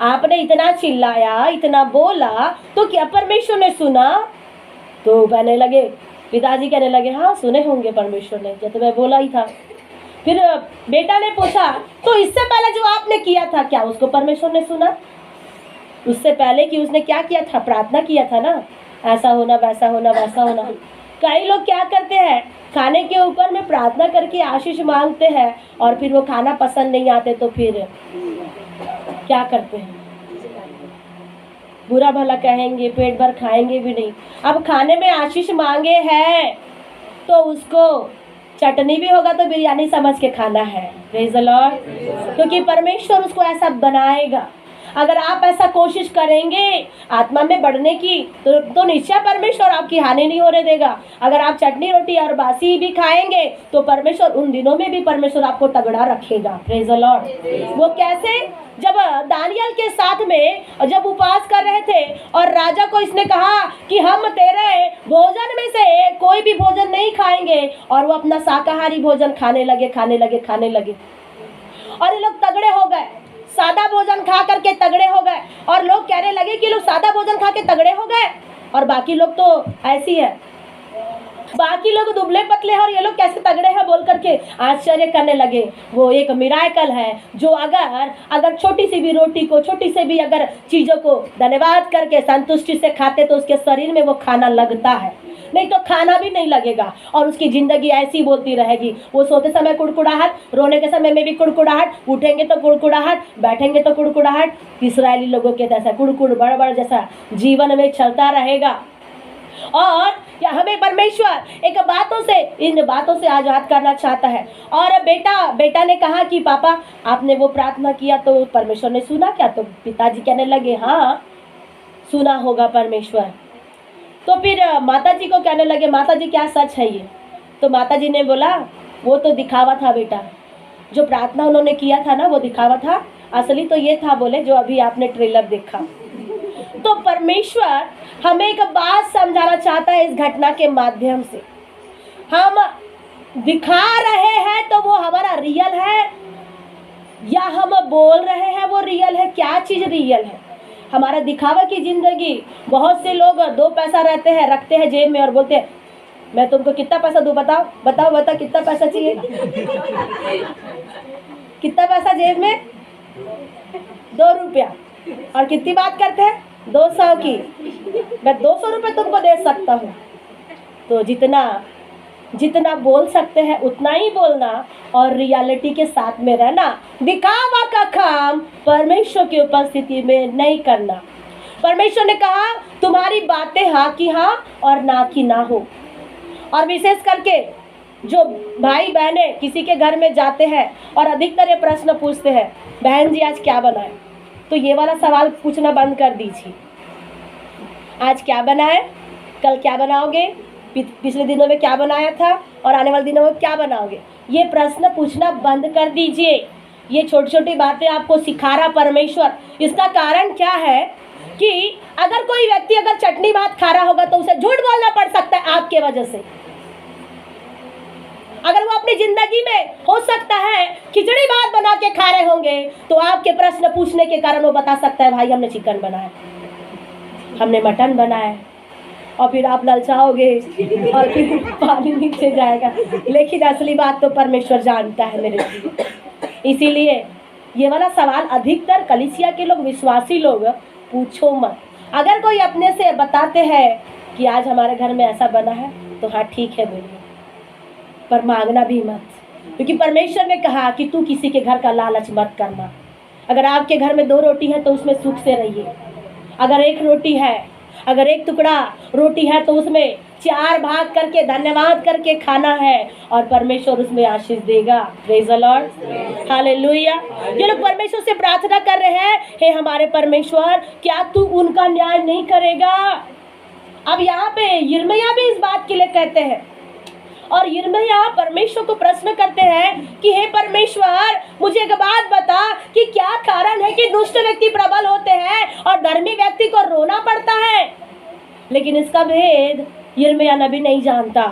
आपने इतना चिल्लाया, इतना बोला, तो क्या परमेश्वर ने सुना? तो कहने लगे, पिताजी कहने लगे हाँ सुने होंगे परमेश्वर ने, जब तो मैं बोला ही था। फिर बेटा ने पूछा तो इससे पहले जो आपने किया था क्या उसको परमेश्वर ने सुना? उससे पहले कि उसने क्या किया था, प्रार्थना किया था ना, ऐसा होना, वैसा होना, वैसा होना। कई लोग क्या करते हैं, खाने के ऊपर में प्रार्थना करके आशीष मांगते हैं, और फिर वो खाना पसंद नहीं आते तो फिर क्या करते हैं, बुरा भला कहेंगे, पेट भर खाएंगे भी नहीं। अब खाने में आशीष मांगे हैं तो उसको चटनी भी होगा तो बिरयानी समझ के खाना है। प्रेज द लॉर्ड, क्योंकि परमेश्वर उसको ऐसा बनाएगा। अगर आप ऐसा कोशिश करेंगे आत्मा में बढ़ने की तो निश्चय परमेश्वर आपकी हानि नहीं होने देगा। अगर आप चटनी रोटी और बासी भी खाएंगे तो परमेश्वर उन दिनों में भी परमेश्वर आपको तगड़ा रखेगा। Praise the Lord. वो कैसे? जब दानियल के साथ में जब उपवास कर रहे थे और राजा को इसने कहा कि हम तेरे भोजन में से कोई भी भोजन नहीं खाएंगे, और वो अपना शाकाहारी भोजन खाने लगे और ये लोग तगड़े हो गए, सादा भोजन खा करके तगड़े हो गए। और लोग कहने लगे कि लोग सादा भोजन खा के तगड़े हो गए और बाकी लोग तो ऐसी है। बाकी लोग दुबले पतले हैं और ये लोग कैसे तगड़े हैं बोल करके आश्चर्य करने लगे। वो एक मिराकल है जो अगर छोटी सी भी रोटी को, छोटी से भी अगर चीजों को धन्यवाद करके संतुष्टि से खाते तो उसके शरीर में वो खाना लगता है, नहीं तो खाना भी नहीं लगेगा और उसकी जिंदगी ऐसी बोलती रहेगी। वो सोते समय कुड़कुड़ाहट, रोने के समय में भी कुड़कुड़ाहट, उठेंगे तो कुड़कुड़ाहट, बैठेंगे तो कुड़कुड़ाहट। इस्राएली लोगों के जैसा कुड़कुड़ बड़बड़ जैसा जीवन में चलता रहेगा। और या हमें परमेश्वर इन बातों से आजाद करना चाहता है। और बेटा ने कहा कि पापा आपने वो प्रार्थना किया तो परमेश्वर ने सुना क्या? तो पिताजी कहने लगे हाँ सुना होगा परमेश्वर। तो फिर माताजी को कहने लगे माताजी क्या सच है ये? तो माताजी ने बोला वो तो दिखावा था बेटा, जो प्रार्थना उन्होंने किया था ना वो दिखावा था, असली तो ये था बोले जो अभी आपने ट्रेलर देखा। तो परमेश्वर हमें एक बात समझाना चाहता है इस घटना के माध्यम से। हम दिखा रहे हैं तो वो हमारा रियल है या हम बोल रहे हैं वो रियल है? क्या चीज रियल है? हमारा दिखावा की जिंदगी। बहुत से लोग 2 पैसा रखते हैं जेब में और बोलते हैं मैं तुमको कितना पैसा दूं, बताओ कितना पैसा चाहिए? कितना पैसा जेब में? 2 रुपया। और कितनी बात करते हैं? 200 की। मैं 200 रुपये तुमको दे सकता हूँ। तो जितना बोल सकते हैं उतना ही बोलना और रियलिटी के साथ में रहना। दिखावा का काम परमेश्वर की उपस्थिति में नहीं करना। परमेश्वर ने कहा तुम्हारी बातें हाँ की हाँ और ना की ना हो। और विशेष करके जो भाई बहने किसी के घर में जाते हैं और अधिकतर ये प्रश्न पूछते हैं बहन जी आज क्या बनाए, तो ये वाला सवाल पूछना बंद कर दीजिए। आज क्या बनाए, कल क्या बनाओगे, पिछले दिनों में क्या बनाया था और आने वाले दिनों में क्या बनाओगे, ये प्रश्न पूछना बंद कर दीजिए। ये छोटी छोटी बातें आपको सिखा रहा परमेश्वर। इसका कारण क्या है कि अगर कोई व्यक्ति अगर चटनी भात खा रहा होगा तो उसे झूठ बोलना पड़ सकता है आपके वजह से। अगर वो अपनी जिंदगी में हो सकता है खिचड़ी भात बना के खा रहे होंगे तो आपके प्रश्न पूछने के कारण वो बता सकता है भाई हमने चिकन बनाया, हमने मटन बनाया, और फिर आप ललचाओगे और फिर पानी नीचे जाएगा। लेकिन असली बात तो परमेश्वर जानता है मेरे लिए। इसीलिए ये वाला सवाल अधिकतर कलीसिया के लोग, विश्वासी लोग पूछो मत। अगर कोई अपने से बताते हैं कि आज हमारे घर में ऐसा बना है तो हाँ ठीक है बोलिए, पर मांगना भी मत, क्योंकि परमेश्वर ने कहा कि तू किसी के घर का लालच मत करना। अगर आपके घर में 2 रोटी है तो उसमें सुख से रहिए। अगर 1 रोटी है, अगर 1 टुकड़ा रोटी है तो उसमें 4 भाग करके धन्यवाद करके खाना है और परमेश्वर उसमें आशीष देगा। Praise the Lord, hallelujah. ये लोग परमेश्वर से प्रार्थना कर रहे हैं, हे हमारे परमेश्वर क्या तू उनका न्याय नहीं करेगा? अब यहाँ पे यिर्मयाह भी इस बात के लिए कहते हैं और यिर्मयाह परमेश्वर को प्रश्न करते हैं कि हे परमेश्वर मुझे एक बात बता कि क्या कारण है कि दुष्ट व्यक्ति प्रबल होते हैं और धर्मी व्यक्ति को रोना पड़ता है। लेकिन इसका भेद यिर्मयाह नबी नहीं जानता।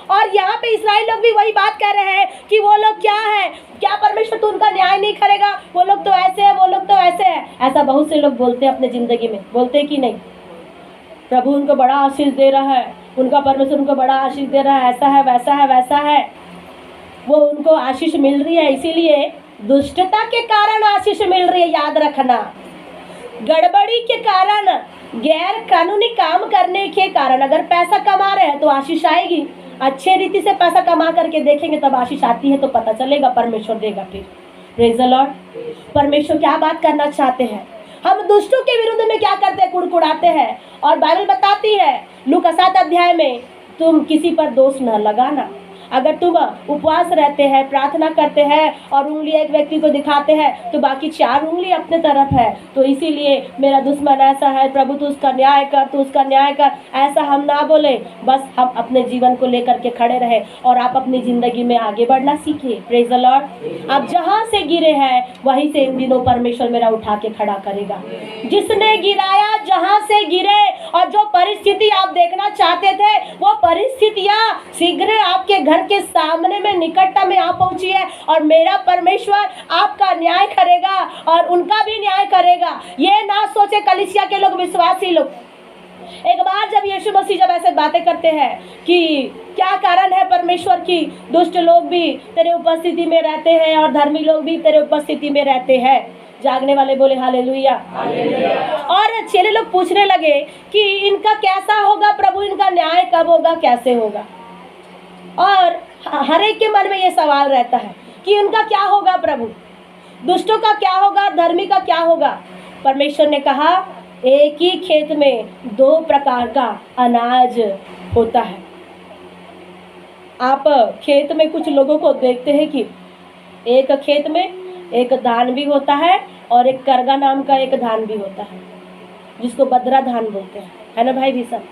और यहाँ पे इस्राएल लोग भी वही बात कह रहे हैं कि वो लोग क्या है, क्या परमेश्वर तो उनका न्याय नहीं करेगा, वो लोग तो ऐसे है, वो लोग तो ऐसे है। ऐसा बहुत से लोग बोलते हैं अपने जिंदगी में, बोलते हैं कि नहीं प्रभु उनको बड़ा आशीष दे रहा है, उनका परमेश्वर उनको बड़ा आशीष दे रहा है, ऐसा है वैसा है वैसा है, वो उनको आशीष मिल रही है। इसीलिए दुष्टता के कारण आशीष मिल रही है, याद रखना। गड़बड़ी के कारण, गैर कानूनी काम करने के कारण अगर पैसा कमा रहे हैं तो आशीष आएगी। अच्छे रीति से पैसा कमा करके देखेंगे तब आशीष आती है तो पता चलेगा परमेश्वर देगा। फिर प्रेज द लॉर्ड। परमेश्वर क्या बात करना चाहते हैं? हम दुष्टों के विरुद्ध में क्या करते हैं? कुड़कुड़ाते हैं। और बाइबल बताती है लूका 7 अध्याय में तुम किसी पर दोष न लगाना। अगर तुम उपवास रहते हैं, प्रार्थना करते हैं और उंगली एक व्यक्ति को दिखाते हैं तो बाकी 4 उंगली अपने तरफ है, तो इसीलिए मेरा दुश्मन ऐसा है, प्रभु तू उसका न्याय कर, तू उसका न्याय कर, ऐसा हम ना बोले। बस हम अपने जीवन को लेकर के खड़े रहे और आप अपनी जिंदगी में आगे बढ़ना सीखिए। Praise the Lord. आप जहाँ से गिरे हैं वहीं से इन दिनों परमेश्वर मेरा उठा के खड़ा करेगा। जिसने गिराया जहाँ से गिरे, और जो परिस्थिति आप देखना चाहते थे वो परिस्थितियाँ शीघ्र आपके घर के सामने में निकटता में आ पहुंची है और मेरा परमेश्वर आपका न्याय करेगा और उनका भी न्याय करेगा। ये ना सोचे कलीसिया के लोग, विश्वासी लोग एक बार जब यीशु मसीह जब ऐसे बातें करते हैं कि क्या कारण है परमेश्वर की दुष्ट लोग भी तेरे उपस्थिति में रहते हैं और धर्मी लोग भी तेरे उपस्थिति में रहते हैं। जागने वाले बोले हालेलुया। और चेले लोग पूछने लगे कि इनका कैसा होगा प्रभु, इनका न्याय कब होगा, कैसे होगा। और हर एक के मन में ये सवाल रहता है कि उनका क्या होगा प्रभु, दुष्टों का क्या होगा और धर्मी का क्या होगा। परमेश्वर ने कहा एक ही खेत में दो प्रकार का अनाज होता है। आप खेत में कुछ लोगों को देखते हैं कि एक खेत में एक धान भी होता है और एक करगा नाम का एक धान भी होता है, जिसको बदरा धान बोलते हैं, है ना भाई भी सब।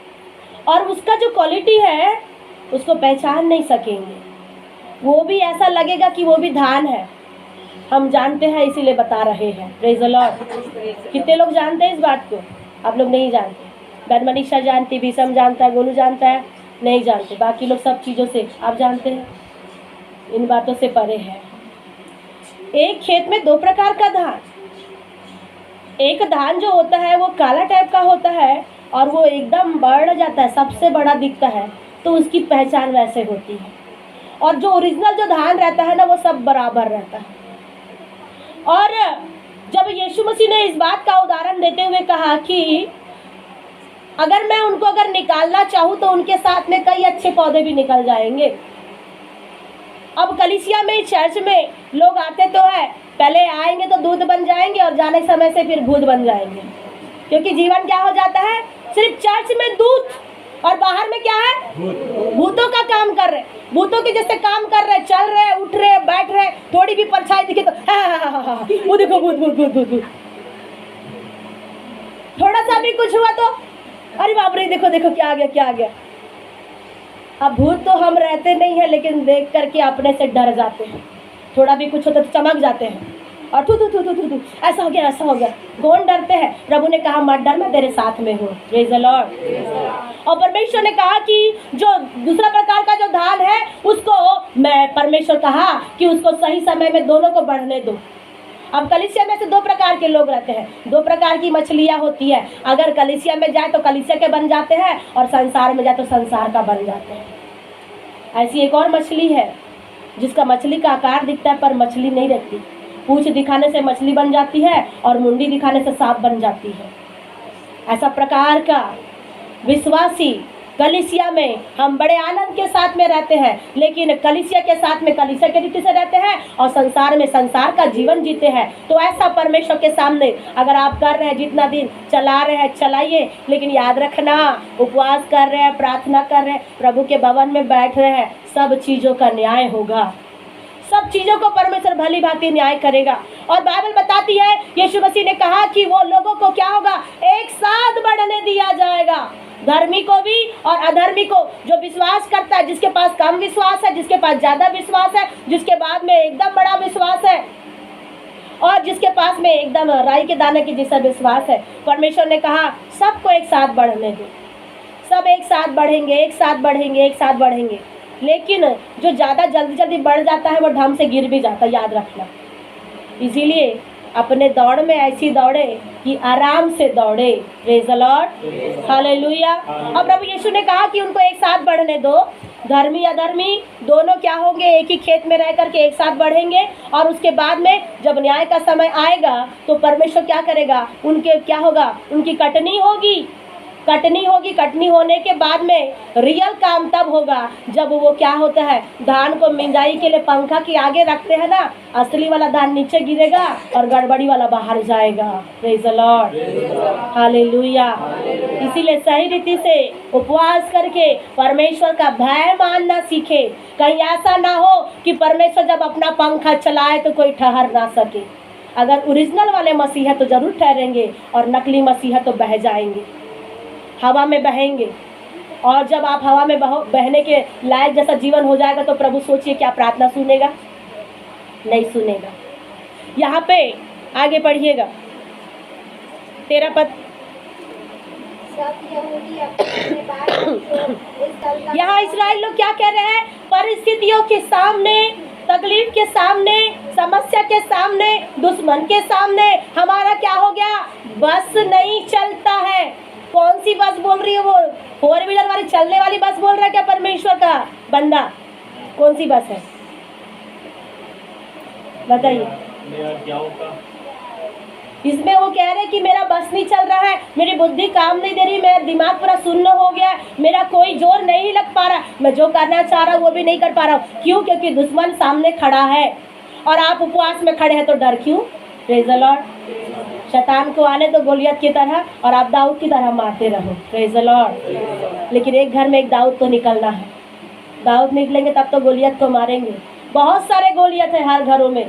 और उसका जो क्वालिटी है उसको पहचान नहीं सकेंगे, वो भी ऐसा लगेगा कि वो भी धान है। हम जानते हैं इसीलिए बता रहे हैं। Praise the Lord. कितने लोग जानते हैं इस बात को? आप लोग नहीं जानते। बहन मनीषा जानती, भीषम जानता है, गोलू जानता है, नहीं जानते। बाकी लोग सब चीज़ों से आप जानते हैं, इन बातों से परे है। एक खेत में दो प्रकार का धान, एक धान जो होता है वो काला टाइप का होता है और वो एकदम बढ़ जाता है, सबसे बड़ा दिखता है, तो उसकी पहचान वैसे होती है। और जो ओरिजिनल जो धान रहता है ना वो सब बराबर रहता है। और जब यीशु मसीह ने इस बात का उदाहरण देते हुए कहा कि अगर मैं उनको अगर निकालना चाहूँ तो उनके साथ में कई अच्छे पौधे भी निकल जाएंगे। अब कलीसिया में, चर्च में लोग आते तो है, पहले आएंगे तो दूध बन जाएंगे और जाने समय से फिर भूत बन जाएंगे, क्योंकि जीवन क्या हो जाता है, सिर्फ चर्च में दूध और बाहर में क्या है, भूतों का काम कर रहे, भूतों के जैसे काम कर रहे, चल रहे, उठ रहे, बैठ रहे, थोड़ी भी परछाई दिखे तो वो देखो भूत भूत भूत भूत भूत, थोड़ा सा भी कुछ हुआ तो अरे बाप रे देखो देखो क्या आ गया, क्या आ गया। अब भूत तो हम रहते नहीं है, लेकिन देख करके अपने से डर जाते हैं, थोड़ा भी कुछ होता तो चमक जाते हैं और थू थू थू थू थू ऐसा हो गया, ऐसा हो गया। कौन डरते हैं? प्रभु ने कहा मत डर, मैं तेरे साथ में हूँ। Praise the Lord. और परमेश्वर ने कहा कि जो दूसरा प्रकार का जो धान है उसको मैं, परमेश्वर कहा कि उसको सही समय में दोनों को बढ़ने दो। अब कलीसिया में से दो प्रकार के लोग रहते हैं, दो प्रकार की मछलियाँ होती है। अगर कलीसिया में जाए तो कलीसिया के बन जाते हैं और संसार में जाए तो संसार का बन जाते हैं। ऐसी एक और मछली है जिसका मछली का आकार दिखता है पर मछली नहीं रहती, पूंछ दिखाने से मछली बन जाती है और मुंडी दिखाने से सांप बन जाती है। ऐसा प्रकार का विश्वासी कलीसिया में हम बड़े आनंद के साथ में रहते हैं, लेकिन कलीसिया के साथ में कलीसिया के रीति से रहते हैं और संसार में संसार का जीवन जीते हैं। तो ऐसा परमेश्वर के सामने अगर आप कर रहे हैं, जितना दिन चला रहे हैं चलाइए, लेकिन याद रखना उपवास कर रहे हैं, प्रार्थना कर रहे हैं, प्रभु के भवन में बैठ रहे हैं, सब चीज़ों का न्याय होगा, सब चीज़ों को परमेश्वर भली भांति न्याय करेगा। और बाइबल बताती है, यीशु मसीह ने कहा कि वो लोगों को क्या होगा, एक साथ बढ़ने दिया जाएगा, धर्मी को भी और अधर्मी को। जो विश्वास करता है, जिसके पास कम विश्वास है, जिसके पास ज़्यादा विश्वास है, जिसके बाद में एकदम बड़ा विश्वास है और जिसके पास में एकदम राई के दाने के जैसा विश्वास है, परमेश्वर ने कहा सबको एक साथ बढ़ने दो। सब एक साथ बढ़ेंगे, एक साथ बढ़ेंगे, एक साथ बढ़ेंगे। लेकिन जो ज़्यादा जल्दी जल्दी बढ़ जाता है वो ढंग से गिर भी जाता है, याद रखना। इसीलिए अपने दौड़ में ऐसी दौड़े कि आराम से दौड़े। Praise the Lord, hallelujah. अब प्रभु यीशु ने कहा कि उनको एक साथ बढ़ने दो, धर्मी अधर्मी दोनों क्या होंगे, एक ही खेत में रह करके एक साथ बढ़ेंगे। और उसके बाद में जब न्याय का समय आएगा तो परमेश्वर क्या करेगा, उनके क्या होगा, उनकी कटनी होगी, कटनी होगी। कटनी होने के बाद में रियल काम तब होगा जब वो क्या होता है, धान को मिंजाई के लिए पंखा के आगे रखते हैं ना, असली वाला धान नीचे गिरेगा और गड़बड़ी वाला बाहर जाएगा। Praise the Lord, hallelujah. इसीलिए सही रीति से उपवास करके परमेश्वर का भय मानना सीखे। कहीं ऐसा ना हो कि परमेश्वर जब अपना पंखा चलाए तो कोई ठहर ना सके। अगर ओरिजिनल वाले मसीहा तो जरूर ठहरेंगे और नकली मसीहा तो बह जाएंगे, हवा में बहेंगे। और जब आप हवा में बहने के लायक जैसा जीवन हो जाएगा तो प्रभु सोचिए क्या प्रार्थना सुनेगा, नहीं सुनेगा। यहाँ पे आगे पढ़िएगा 13 पद। यहाँ इस्राएल लोग क्या कह रहे हैं, परिस्थितियों के सामने, तकलीफ के सामने, समस्या के सामने, दुश्मन के सामने हमारा क्या हो गया, बस नहीं चलता है। कौन सी बस बोल रही है वो? 4 व्हीलर वाली चलने वाली बस बोल रहा है क्या परमेश्वर का बंदा? कौन सी बस है बताइए? इसमें वो कह रहे हैं कि मेरा बस नहीं चल रहा है, मेरी बुद्धि काम नहीं दे रही, मेरा दिमाग पूरा सुन्न हो गया है, मेरा कोई जोर नहीं लग पा रहा, मैं जो करना चाह रहा हूँ वो भी नहीं कर पा रहा हूँ। क्यों? क्योंकि दुश्मन सामने खड़ा है और आप उपवास में खड़े हैं तो डर क्यों? Praise the Lord. शैतान को आने तो गोलियत की तरह और आप दाऊद की तरह मारते रहो। Praise the Lord. लेकिन एक घर में एक दाऊद तो निकलना है। दाऊद निकलेंगे तब तो गोलियत को मारेंगे। बहुत सारे गोलियत है हर घरों में,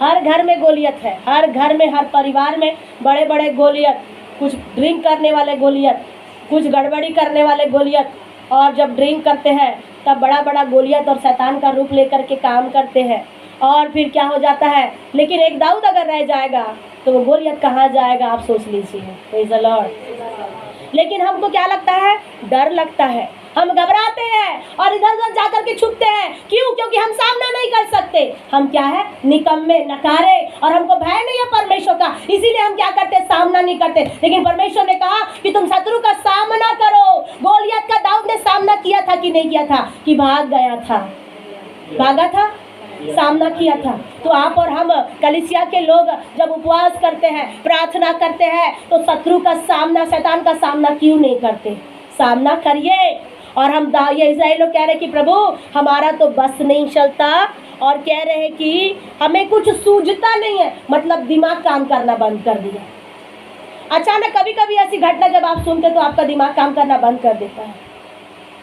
हर घर में गोलियत है, हर घर में, हर परिवार में बड़े बड़े गोलियत। कुछ ड्रिंक करने वाले गोलियत, कुछ गड़बड़ी करने वाले गोलियत, और जब ड्रिंक करते हैं तब बड़ा बड़ा गोलियत और शैतान का रूप लेकर के काम करते हैं और फिर क्या हो जाता है। लेकिन एक दाऊद अगर रह जाएगा तो वो गोलियत कहाँ जाएगा आप सोच लीजिए। Praise the Lord. लेकिन हमको क्या लगता है? डर लगता है, हम घबराते हैं और इधर उधर जाकर के छुपते हैं। क्यों? क्योंकि हम सामना नहीं कर सकते। हम क्या है? निकम्मे, नकारे, और हमको भय नहीं है परमेश्वर का, इसीलिए हम क्या करते? सामना नहीं करते। लेकिन परमेश्वर ने कहा कि तुम शत्रु का सामना करो। गोलियत का दाऊद ने सामना किया था कि नहीं किया था? कि भाग गया था? भागा था, सामना किया था। तो आप और हम कलीसिया के लोग जब उपवास करते हैं, प्रार्थना करते हैं, तो शत्रु का सामना, शैतान का सामना क्यों नहीं करते? सामना करिए। और हम ये इस्राएल लोग कह रहे हैं कि प्रभु हमारा तो बस नहीं चलता, और कह रहे हैं कि हमें कुछ सूझता नहीं है, मतलब दिमाग काम करना बंद कर दिया। अचानक कभी कभी ऐसी घटना जब आप सुनते तो आपका दिमाग काम करना बंद कर देता है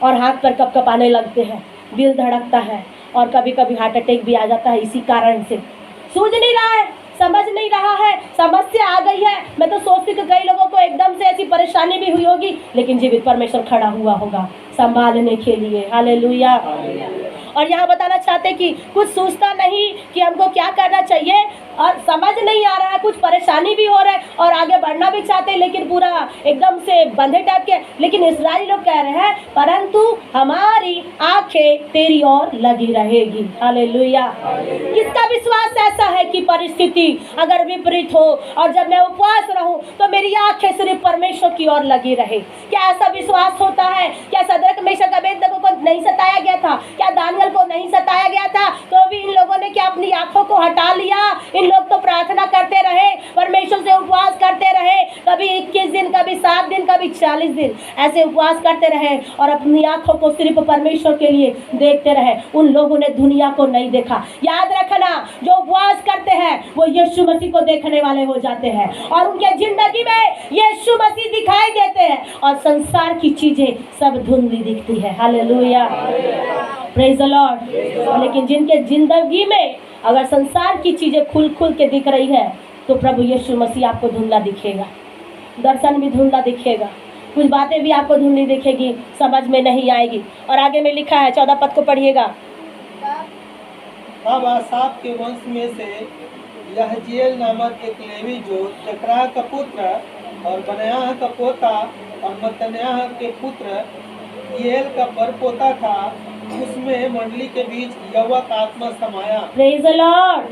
और हाथ पर कपकपाने लगते हैं, दिल धड़कता है, और कभी कभी हार्ट अटैक भी आ जाता है। इसी कारण से सूझ नहीं रहा है, समझ नहीं रहा है, समस्या आ गई है। मैं तो सोचती कि कई लोगों को एकदम से ऐसी परेशानी भी हुई होगी, लेकिन जीवित परमेश्वर खड़ा हुआ होगा संभालने के लिए। हालेलुया। और यहाँ बताना चाहते कि कुछ सोचता नहीं कि हमको क्या करना चाहिए, और समझ नहीं आ रहा है, कुछ परेशानी भी हो रहा है और आगे बढ़ना भी चाहते हैं, लेकिन पूरा एकदम से बंधे टाइप के। लेकिन इस्राएली लोग कह रहे हैं परंतु हमारी आंखें तेरी ओर लगी रहेगी। हालेलुया। किसका विश्वास ऐसा है कि परिस्थिति अगर विपरीत हो और जब मैं उपवास रहूं तो मेरी आंखें सिर्फ परमेश्वर की ओर लगी रहे? क्या ऐसा विश्वास होता है? क्या सदरक मेशक अबेदनगो को नहीं सताया गया था? क्या दानियल को नहीं सताया गया था? तो भी इन लोगों ने क्या अपनी आंखों को हटा लिया? इन लोग तो प्रार्थना करते रहे, परमेश्वर से उपवास करते रहे, कभी 21 दिन, कभी 7 दिन, कभी 40 दिन ऐसे उपवास करते रहे और अपनी आंखों को सिर्फ परमेश्वर के लिए देखते रहे। उन लोगों ने दुनिया को नहीं देखा। याद रखना, जो उपवास करते हैं वो यीशु मसीह को देखने वाले हो जाते हैं और उनके जिंदगी में यीशु मसीह दिखाई देते हैं और संसार की चीजें सब धुंधली दिखती है। Hallelujah, praise the Lord. लेकिन जिनके जिंदगी में अगर संसार की चीजें खुल खुल के दिख रही है तो प्रभु यीशु मसीह आपको धुंधला दिखेगा, दर्शन भी धुंधला दिखेगा, कुछ बातें भी आपको धुंधली दिखेगी, समझ में नहीं आएगी। और आगे में लिखा है 14 पद को पढ़िएगा। तब आसाफ के वंश में से यहजीएल नामक एक लेवी जो जकराह का पुत्र और बनायाह का पोता और मत्तन्याह के पुत्र यीएल का परपोता था, उसमें मंडली के बीच यहोवा का आत्मा समाया। Praise the Lord.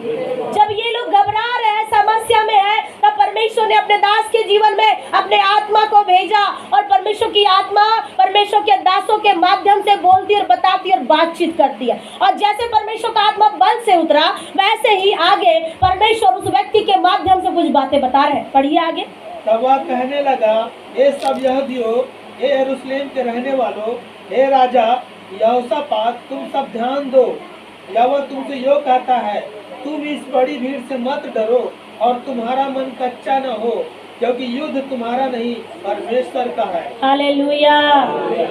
जब ये लोग घबरा रहे हैं, समस्या में है, तब परमेश्वर ने अपने दास के जीवन में अपने आत्मा को भेजा और परमेश्वर की आत्मा परमेश्वर के दासों के माध्यम से बोलती और बताती और बातचीत करती है। और जैसे परमेश्वर का आत्मा बल से उतरा, वैसे ही आगे परमेश्वर उस व्यक्ति के माध्यम से कुछ बातें बता रहे हैं। पढ़िए आगे। तब वह कहने लगा, हे सब यहूदियों, हे यरूशलेम के रहने वालों, हे राजा यहोशापात, तुम सब ध्यान दो। यहोवा तुमसे यो कहता है, तुम इस बड़ी भीड़ से मत डरो और तुम्हारा मन कच्चा न हो, क्योंकि युद्ध तुम्हारा नहीं परमेश्वर का है। Hallelujah,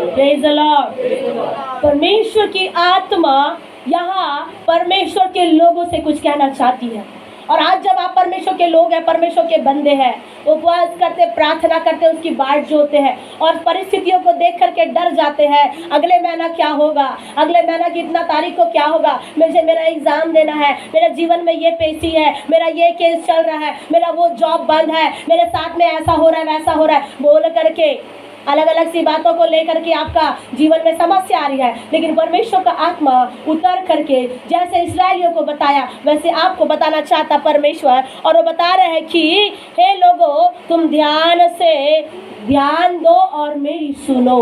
praise the Lord. परमेश्वर की आत्मा यहाँ परमेश्वर के लोगों से कुछ कहना चाहती है। और आज जब आप परमेश्वर के लोग हैं, परमेश्वर के बंदे हैं, उपवास करते, प्रार्थना करते, उसकी बाट जोते हैं और परिस्थितियों को देख करके डर जाते हैं, अगले महीना क्या होगा, अगले महीना की इतना तारीख को क्या होगा, मुझे मेरा एग्जाम देना है, मेरे जीवन में ये पेशी है, मेरा ये केस चल रहा है, मेरा वो जॉब बंद है, मेरे साथ में ऐसा हो रहा है, वैसा हो रहा है, बोल करके अलग अलग सी बातों को लेकर के आपका जीवन में समस्या आ रही है। लेकिन परमेश्वर का आत्मा उतर करके जैसे इस्राएलियों को बताया, वैसे आपको बताना चाहता परमेश्वर। और वो बता रहे हैं कि हे लोगों, तुम ध्यान से ध्यान दो और मेरी सुनो।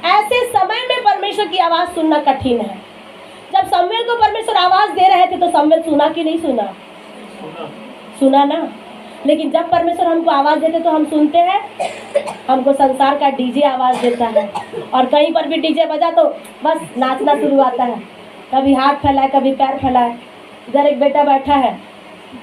ऐसे समय में परमेश्वर की आवाज सुनना कठिन है। जब शमूएल को परमेश्वर आवाज दे रहे थे तो शमूएल सुना कि नहीं सुना? सुना ना। लेकिन जब परमेश्वर हमको आवाज देते तो हम सुनते हैं? हमको संसार का डीजे आवाज देता है, और कहीं पर भी डीजे बजा तो बस नाचना शुरू आता है, कभी हाथ फैलाए कभी पैर फैलाए। इधर एक बेटा बैठा है,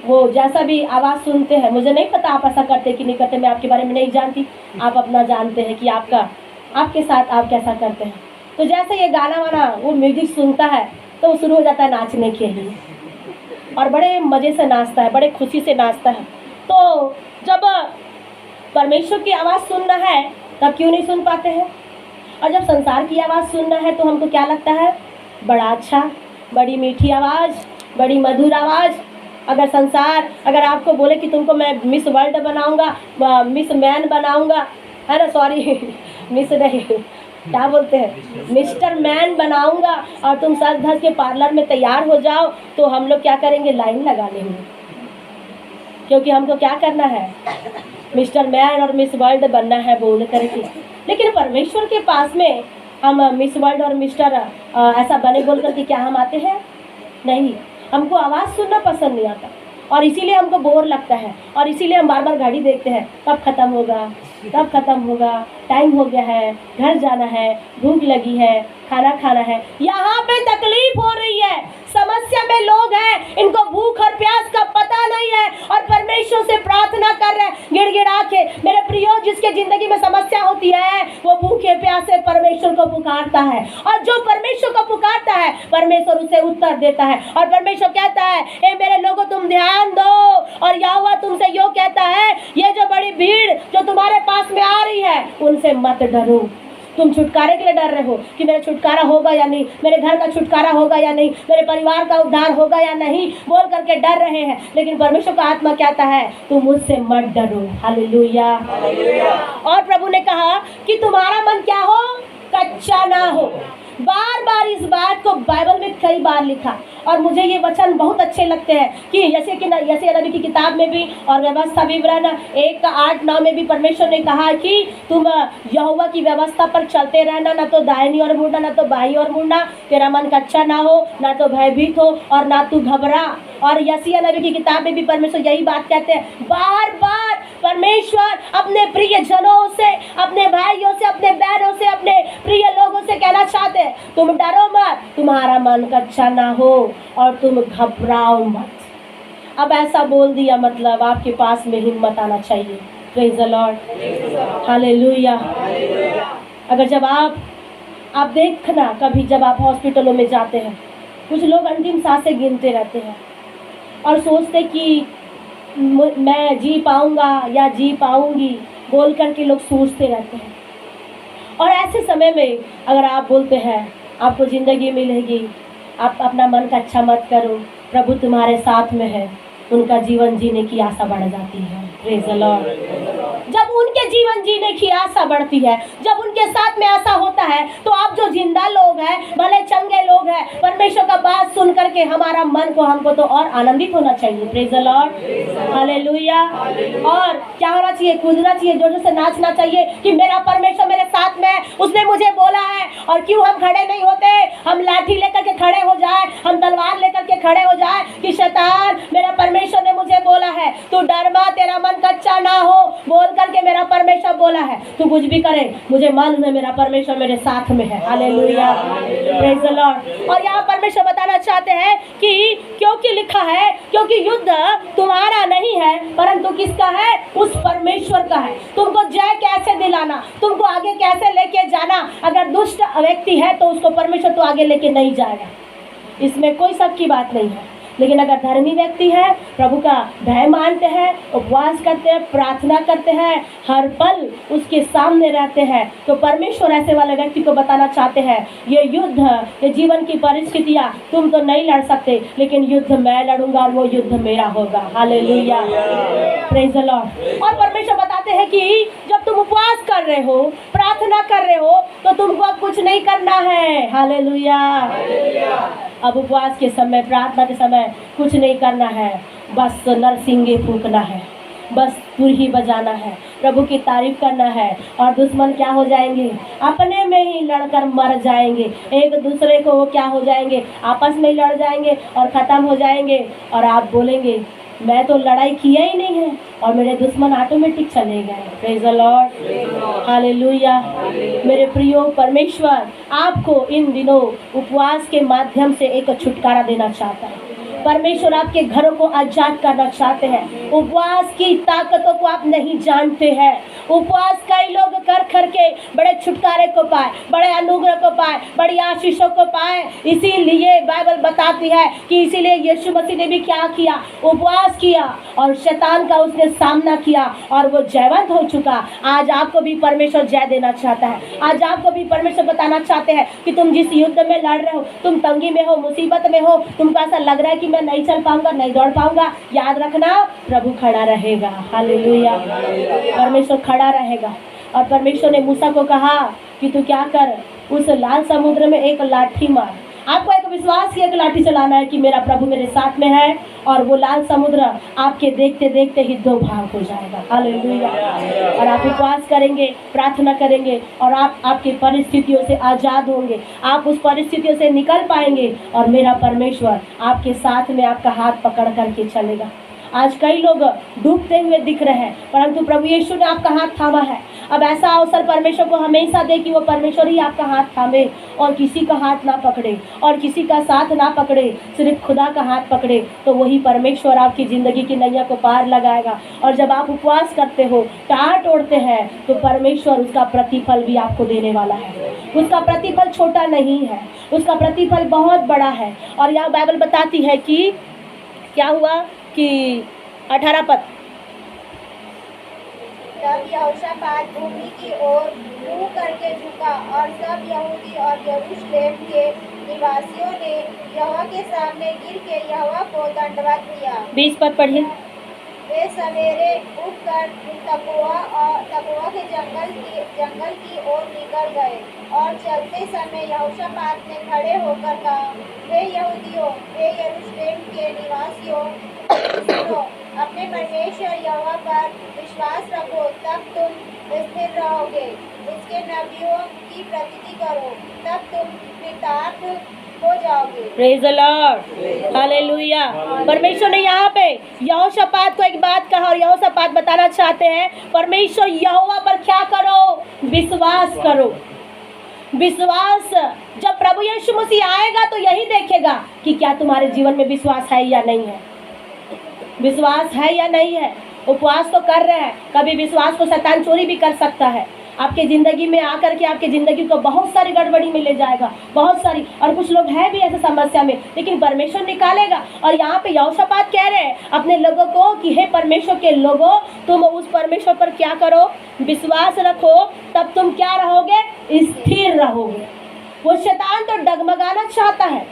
वो जैसा भी आवाज़ सुनते हैं, मुझे नहीं पता आप ऐसा करते कि नहीं करते, मैं आपके बारे में नहीं जानती, आप अपना जानते हैं कि आपके साथ आप कैसा करते हैं। तो जैसे ये गाना वाना वो म्यूजिक सुनता है तो वो शुरू हो जाता है नाचने के लिए, और बड़े मज़े से नाचता है, बड़े खुशी से नाचता है। तो जब परमेश्वर की आवाज़ सुनना है तब क्यों नहीं सुन पाते हैं? और जब संसार की आवाज़ सुनना है तो हमको क्या लगता है? बड़ा अच्छा, बड़ी मीठी आवाज़, बड़ी मधुर आवाज़। अगर आपको बोले कि तुमको मैं मिस वर्ल्ड बनाऊंगा, मिस मैन बनाऊंगा, है ना, सॉरी मिस नहीं, क्या बोलते हैं, मिस्टर मैन बनाऊंगा, और तुम सज धज के पार्लर में तैयार हो जाओ, तो हम लोग क्या करेंगे? लाइन लगा लेंगे, क्योंकि हमको क्या करना है? मिस्टर मैन और मिस वर्ल्ड बनना है बोल करके। लेकिन परमेश्वर के पास में हम मिस वर्ल्ड और मिस्टर ऐसा बने बोल करके क्या हम आते हैं? नहीं। हमको आवाज़ सुनना पसंद नहीं आता, और इसीलिए हमको बोर लगता है, और इसीलिए हम बार बार घड़ी देखते हैं, कब ख़त्म होगा, कब ख़त्म होगा, टाइम हो गया है, घर जाना है, भूख लगी है, खाना खाना है। यहाँ पे तकलीफ हो रही है, समस्या में लोग हैं, इनको भूख और प्यास का पता नहीं है, और परमेश्वर से प्रार्थना कर रहे हैं गिड़गिड़ा के। मेरे प्रियो, जिसके जिंदगी में समस्या होती है वो भूखे प्यासे परमेश्वर को पुकारता है, और जो परमेश्वर को पुकारता है परमेश्वर उसे उत्तर देता है। और परमेश्वर कहता है, ए मेरे लोगों तुम ध्यान दो, और यहोवा तुमसे यो कहता है, ये जो बड़ी भीड़ जो तुम्हारे पास में आ रही है उनसे मत डरो। तुम छुटकारे के लिए डर रहे हो कि मेरा छुटकारा होगा या नहीं, मेरे घर का छुटकारा होगा या नहीं, मेरे परिवार का उद्धार होगा या नहीं बोल करके डर रहे हैं। लेकिन परमेश्वर का आत्मा कहता है, तुम मुझसे मत डरो। हालेलुया। और प्रभु ने कहा कि तुम्हारा मन क्या हो? कच्चा ना हो। बार बार इस बात को बाइबल में कई बार लिखा, और मुझे ये वचन बहुत अच्छे लगते हैं कि यशायाह नबी की किताब में भी और व्यवस्था विवरण 1:8-9 में भी परमेश्वर ने कहा कि तुम यहोवा की व्यवस्था पर चलते रहना, ना तो दाहिनी ओर मुड़ना ना तो बाईं ओर मुड़ना, तेरा मन कच्चा ना हो, ना तो भयभीत हो और ना तू घबरा। और यशायाह नबी की किताब में भी परमेश्वर यही बात कहते हैं। बार बार परमेश्वर अपने प्रिय जनों से, अपने भाइयों से, अपने बहनों से, अपने प्रिय लोगों से कहना चाहते हैं, तुम डरो मत, तुम्हारा मन कच्चा ना हो और तुम घबराओ मत। अब ऐसा बोल दिया मतलब आपके पास में हिम्मत आना चाहिए। Praise the Lord, hallelujah. अगर जब आप देखना, कभी जब आप हॉस्पिटलों में जाते हैं, कुछ लोग अंतिम सांसें गिनते रहते हैं और सोचते कि मैं जी पाऊंगा या जी पाऊंगी बोल करके लोग सोचते रहते हैं। और ऐसे समय में अगर आप बोलते हैं आपको ज़िंदगी मिलेगी, आप अपना मन का अच्छा मत करो, प्रभु तुम्हारे साथ में है, उनका जीवन जीने की आशा बढ़ जाती है। Praise the Lord. जब उनके जीवन जीने की आशा बढ़ती है, जब उनके साथ में ऐसा होता है, तो आप जो जिंदा लोग हैं, भले चंगे लोग हैं, परमेश्वर का बात सुन करके हमारा मन को हमको तो और आनंदित होना चाहिए। Praise the Lord, hallelujah. और क्या होना चाहिए? कूदना चाहिए, जोर जोर से नाचना चाहिए कि मेरा परमेश्वर मेरे साथ में है, उसने मुझे बोला है। और क्यों हम खड़े नहीं होते? हम लाठी लेकर के खड़े हो जाए, हम तलवार लेकर के खड़े हो जाए कि शैतान, मेरा परमेश्वर ने मुझे बोला है, तू डर मत, तेरा मन कच्चा ना हो बोल करके मेरा परमेश्वर बोला है। तू कुछ भी करे, मुझे मालूम है मेरा परमेश्वर मेरे साथ में है। Hallelujah, praise the Lord. और यहाँ परमेश्वर बताना चाहते हैं कि क्योंकि लिखा है, क्योंकि युद्ध तुम्हारा नहीं है परंतु किसका है? उस परमेश्वर का है। तुमको जय कैसे दिलाना, तुमको आगे कैसे लेके जाना। अगर दुष्ट व्यक्ति है तो उसको परमेश्वर तो आगे लेके नहीं जाएगा, इसमें कोई शक की बात नहीं है। लेकिन अगर धर्मी व्यक्ति है, प्रभु का भय मानते हैं, उपवास करते हैं, प्रार्थना करते हैं, हर पल उसके सामने रहते हैं, तो परमेश्वर ऐसे वाले व्यक्ति को बताना चाहते हैं, ये युद्ध, ये जीवन की परिस्थितियाँ तुम तो नहीं लड़ सकते, लेकिन युद्ध मैं लड़ूंगा और वो युद्ध मेरा होगा। Hallelujah, praise the Lord. और परमेश्वर बताते हैं कि जब तुम उपवास कर रहे हो, प्रार्थना कर रहे हो, तो तुमको अब कुछ नहीं करना है। हालेलुया। अब उपवास के समय, प्रार्थना के समय कुछ नहीं करना है, बस नरसिंगे फूंकना है, बस सुर ही बजाना है, प्रभु की तारीफ करना है, और दुश्मन क्या हो जाएंगे, अपने में ही लड़कर मर जाएंगे। एक दूसरे को वो क्या हो जाएंगे, आपस में ही लड़ जाएंगे और ख़त्म हो जाएंगे। और आप बोलेंगे मैं तो लड़ाई किया ही नहीं है, और मेरे दुश्मन ऑटोमेटिक चले गए। Praise the Lord, hallelujah. मेरे प्रियो, परमेश्वर आपको इन दिनों उपवास के माध्यम से एक छुटकारा देना चाहता है। परमेश्वर आपके घरों को आजाद करना चाहते हैं। उपवास की ताकतों को आप नहीं जानते हैं। उपवास कई लोग कर करके बड़े छुटकारे को पाए, बड़े अनुग्रह को पाए, बड़ी आशीषों को पाए। इसीलिए बाइबल बताती है कि इसीलिए यीशु मसीह ने भी क्या किया, उपवास किया और शैतान का उसने सामना किया और वो जयवंत हो चुका। आज आपको भी परमेश्वर जय देना चाहता है। आज आपको भी परमेश्वर बताना चाहते हैं कि तुम जिस युद्ध में लड़ रहे हो, तुम तंगी में हो, मुसीबत में हो, तुमको ऐसा लग रहा है कि मैं नहीं चल पाऊंगा, नहीं दौड़ पाऊंगा, याद रखना प्रभु खड़ा रहेगा। हालेलुया। परमेश्वर खड़ा रहेगा। और परमेश्वर ने मूसा को कहा कि तू क्या कर, उस लाल समुद्र में एक लाठी मार। आपको एक विश्वास की एक लाठी चलाना है कि मेरा प्रभु मेरे साथ में है, और वो लाल समुद्र आपके देखते देखते ही दो भाग हो जाएगा। हालेलुया। और आप उपवास करेंगे, प्रार्थना करेंगे, और आप आपकी परिस्थितियों से आज़ाद होंगे। आप उस परिस्थितियों से निकल पाएंगे, और मेरा परमेश्वर आपके साथ में आपका हाथ पकड़ करके चलेगा। आज कई लोग डूबते हुए दिख रहे हैं, परंतु प्रभु यीशु ने आपका हाथ थामा है। अब ऐसा अवसर परमेश्वर को हमेशा दे कि वो परमेश्वर ही आपका हाथ थामे, और किसी का हाथ ना पकड़े, और किसी का साथ ना पकड़े, सिर्फ खुदा का हाथ पकड़े, तो वही परमेश्वर आपकी ज़िंदगी की नैया को पार लगाएगा। और जब आप उपवास करते हो, टाट ओढ़ते हैं, तो परमेश्वर उसका प्रतिफल भी आपको देने वाला है। उसका प्रतिफल छोटा नहीं है, उसका प्रतिफल बहुत बड़ा है। और यहाँ बाइबल बताती है कि क्या हुआ कि 18 पद, तब यहोशापात भूमि की ओर मुंह करके झुका, और सब यहूदी और यरूशलेम के निवासियों ने यहोवा के सामने गिर के यहोवा को दंडवत किया। 20 पद पढ़िए। वे सवेरे उठकर तकोआ के जंगल की ओर निकल गए, और चलते समय यहोशापात ने खड़े होकर कहा, हे यहूदियों, हे यरूशलेम के निवासियों, सुनो, अपने परमेश्वर यहोवा पर विश्वास रखो, तब तुम स्थिर रहोगे। उसके नबियों की प्रतीति करो, तब तुम कृतार्थ हो जाओगे। Praise the Lord, hallelujah. परमेश्वर ने यहाँ पे यहोशापात को एक बात कहा, और यहोशापात बताना चाहते हैं परमेश्वर यहोवा पर क्या करो, विश्वास करो। विश्वास, जब प्रभु यीशु मसीह आएगा तो यही देखेगा कि क्या तुम्हारे जीवन में विश्वास है या नहीं है, विश्वास है या नहीं है। उपवास तो कर रहे हैं, कभी विश्वास को शैतान चोरी भी कर सकता है। आपके ज़िंदगी में आकर के आपके ज़िंदगी को बहुत सारी गड़बड़ी में ले जाएगा, बहुत सारी, और कुछ लोग हैं भी ऐसे समस्या में, लेकिन परमेश्वर निकालेगा। और यहाँ पे यहोशापात कह रहे हैं अपने लोगों को कि हे परमेश्वर के लोगों, तुम उस परमेश्वर पर क्या करो, विश्वास रखो, तब तुम क्या रहोगे, स्थिर रहोगे। वो शैतान तो डगमगाना चाहता है,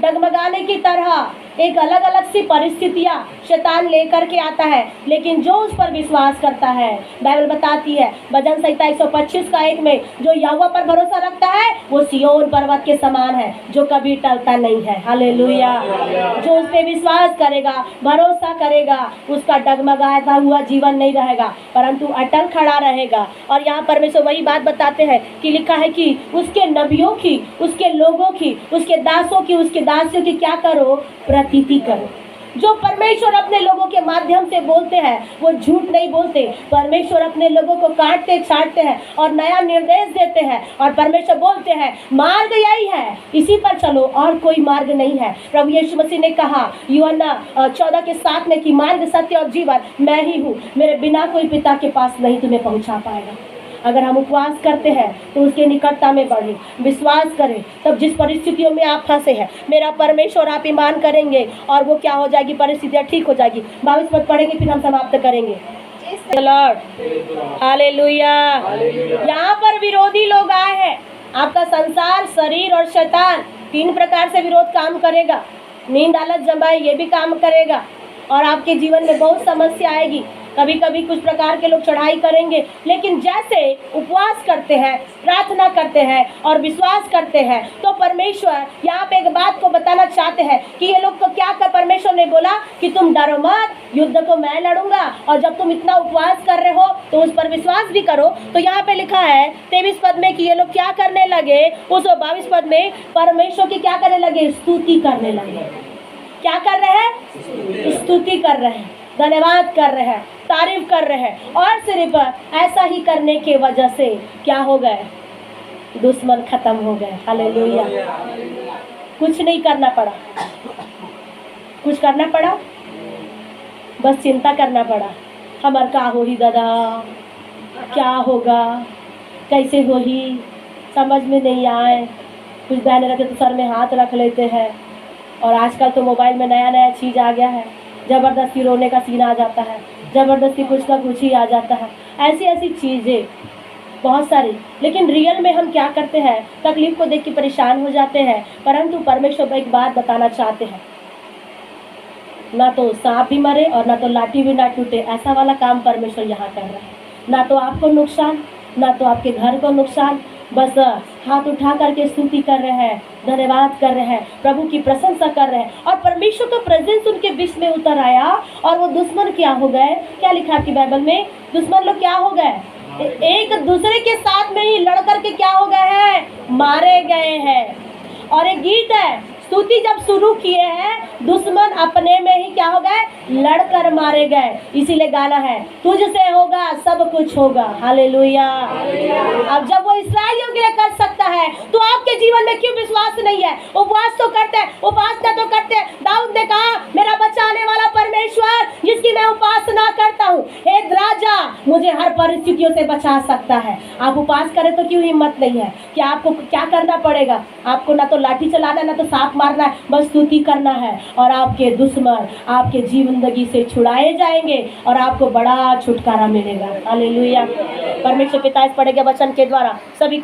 डगमगाने की तरह एक अलग अलग सी परिस्थितियाँ शैतान लेकर के आता है, लेकिन जो उस पर विश्वास करता है, बाइबल बताती है भजन संहिता 125 का 1 में, जो यहोवा पर भरोसा रखता है वो सिय्योन पर्वत के समान है, जो कभी टलता नहीं है। हालेलुया। जो उस पर विश्वास करेगा, भरोसा करेगा, उसका डगमगाता हुआ जीवन नहीं रहेगा, परंतु अटल खड़ा रहेगा। और यहाँ परमेश्वर वही बात बताते हैं कि लिखा है कि उसके नबियों की, उसके लोगों की, उसके दासों की, उसके दासियों की क्या करो, प्रतीति करो। जो परमेश्वर अपने लोगों के माध्यम से बोलते हैं वो झूठ नहीं बोलते। परमेश्वर अपने लोगों को काटते छाटते हैं और नया निर्देश देते हैं, और परमेश्वर बोलते हैं मार्ग यही है, इसी पर चलो, और कोई मार्ग नहीं है। प्रभु यीशु मसीह ने कहा यूहन्ना 14:7 में कि मार्ग, सत्य और जीवन मैं ही हूँ, मेरे बिना कोई पिता के पास नहीं तुम्हें पहुँचा पाएगा। अगर हम उपवास करते हैं तो उसके निकटता में बढ़े, विश्वास करें, तब जिस परिस्थितियों में आप फंसे हैं, मेरा परमेश्वर, आप ईमान करेंगे और वो क्या हो जाएगी, परिस्थितियाँ ठीक हो जाएगी। 22 पद पढ़ेंगे, फिर हम समाप्त करेंगे। Lord, hallelujah. यहाँ पर विरोधी लोग आए हैं। आपका संसार, शरीर और शैतान 3 प्रकार से विरोध काम करेगा। नींद, आलस, जमाई, ये भी काम करेगा, और आपके जीवन में बहुत समस्या आएगी। कभी कभी कुछ प्रकार के लोग चढ़ाई करेंगे, लेकिन जैसे उपवास करते हैं, प्रार्थना करते हैं और विश्वास करते हैं, तो परमेश्वर यहाँ पे एक बात को बताना चाहते हैं कि ये लोग को क्या कर, परमेश्वर ने बोला कि तुम डरो मत, युद्ध को मैं लड़ूंगा। और जब तुम इतना उपवास कर रहे हो तो उस पर विश्वास भी करो। तो यहाँ पे लिखा है 23 पद में कि ये लोग क्या करने लगे, उस 22 पद में परमेश्वर की क्या करने लगे, स्तुति करने लगे। क्या कर रहे हैं, स्तुति कर रहे हैं, धन्यवाद कर रहे हैं, तारीफ कर रहे हैं। और सिर्फ ऐसा ही करने के वजह से क्या हो गए, दुश्मन खत्म हो गए। हालेलुया। कुछ नहीं करना पड़ा, कुछ करना पड़ा, बस चिंता करना पड़ा, हमार का हो ही दादा, क्या होगा, कैसे हो ही, समझ में नहीं आए। कुछ बहने रहते तो सर में हाथ रख लेते हैं। और आजकल तो मोबाइल में नया नया चीज़ आ गया है, ज़बरदस्ती रोने का सीन आ जाता है, ज़बरदस्ती कुछ ना कुछ ही आ जाता है। ऐसी ऐसी चीज़ें बहुत सारी। लेकिन रियल में हम क्या करते हैं, तकलीफ को देख के परेशान हो जाते हैं। परंतु परमेश्वर एक बात बताना चाहते हैं, ना तो सांप भी मरे और ना तो लाठी भी ना टूटे, ऐसा वाला काम परमेश्वर यहाँ कर रहा है। ना तो आपको नुकसान, ना तो आपके घर को नुकसान, बस हाथ उठा करके स्तुति कर रहे हैं, धन्यवाद कर रहे हैं, प्रभु की प्रशंसा कर रहे हैं। और परमेश्वर का प्रेजेंस उनके बीच में उतर आया और वो दुश्मन क्या हो गए, क्या लिखा आपकी बाइबल में, दुश्मन लोग क्या हो गए, एक दूसरे के साथ में ही लड़ करके क्या हो गए हैं, मारे गए हैं। और एक गीत है, स्तुति जब शुरू किए हैं दुश्मन अपने में ही क्या हो गए, लड़कर मारे गए। इसीलिए गाना है, तुझसे होगा सब कुछ होगा। हालेलुया। अब जब वो इस्राएलियों के लिए कर सकता है तो आपके जीवन में क्यों विश्वास नहीं है? उपवास तो करते हैं, उपासना तो करते हैं। दाऊद ने कहा, मेरा बचाने वाला परमेश्वर जिसकी मैं उपासना करता हूँ, हे राजा मुझे हर परिस्थितियों से बचा सकता है। आप उपास करें तो क्यों हिम्मत नहीं है? कि आपको क्या करना पड़ेगा, आपको ना तो लाठी चलाना, ना तो सांप मारना है, बस स्तुति करना है। और आपके दुश्मन आपके जिंदगी से छुड़ाए जाएंगे और आपको बड़ा छुटकारा मिलेगा। हालेलुया। परमेश्वर पिता इस पढ़े गए वचन के द्वारा सभी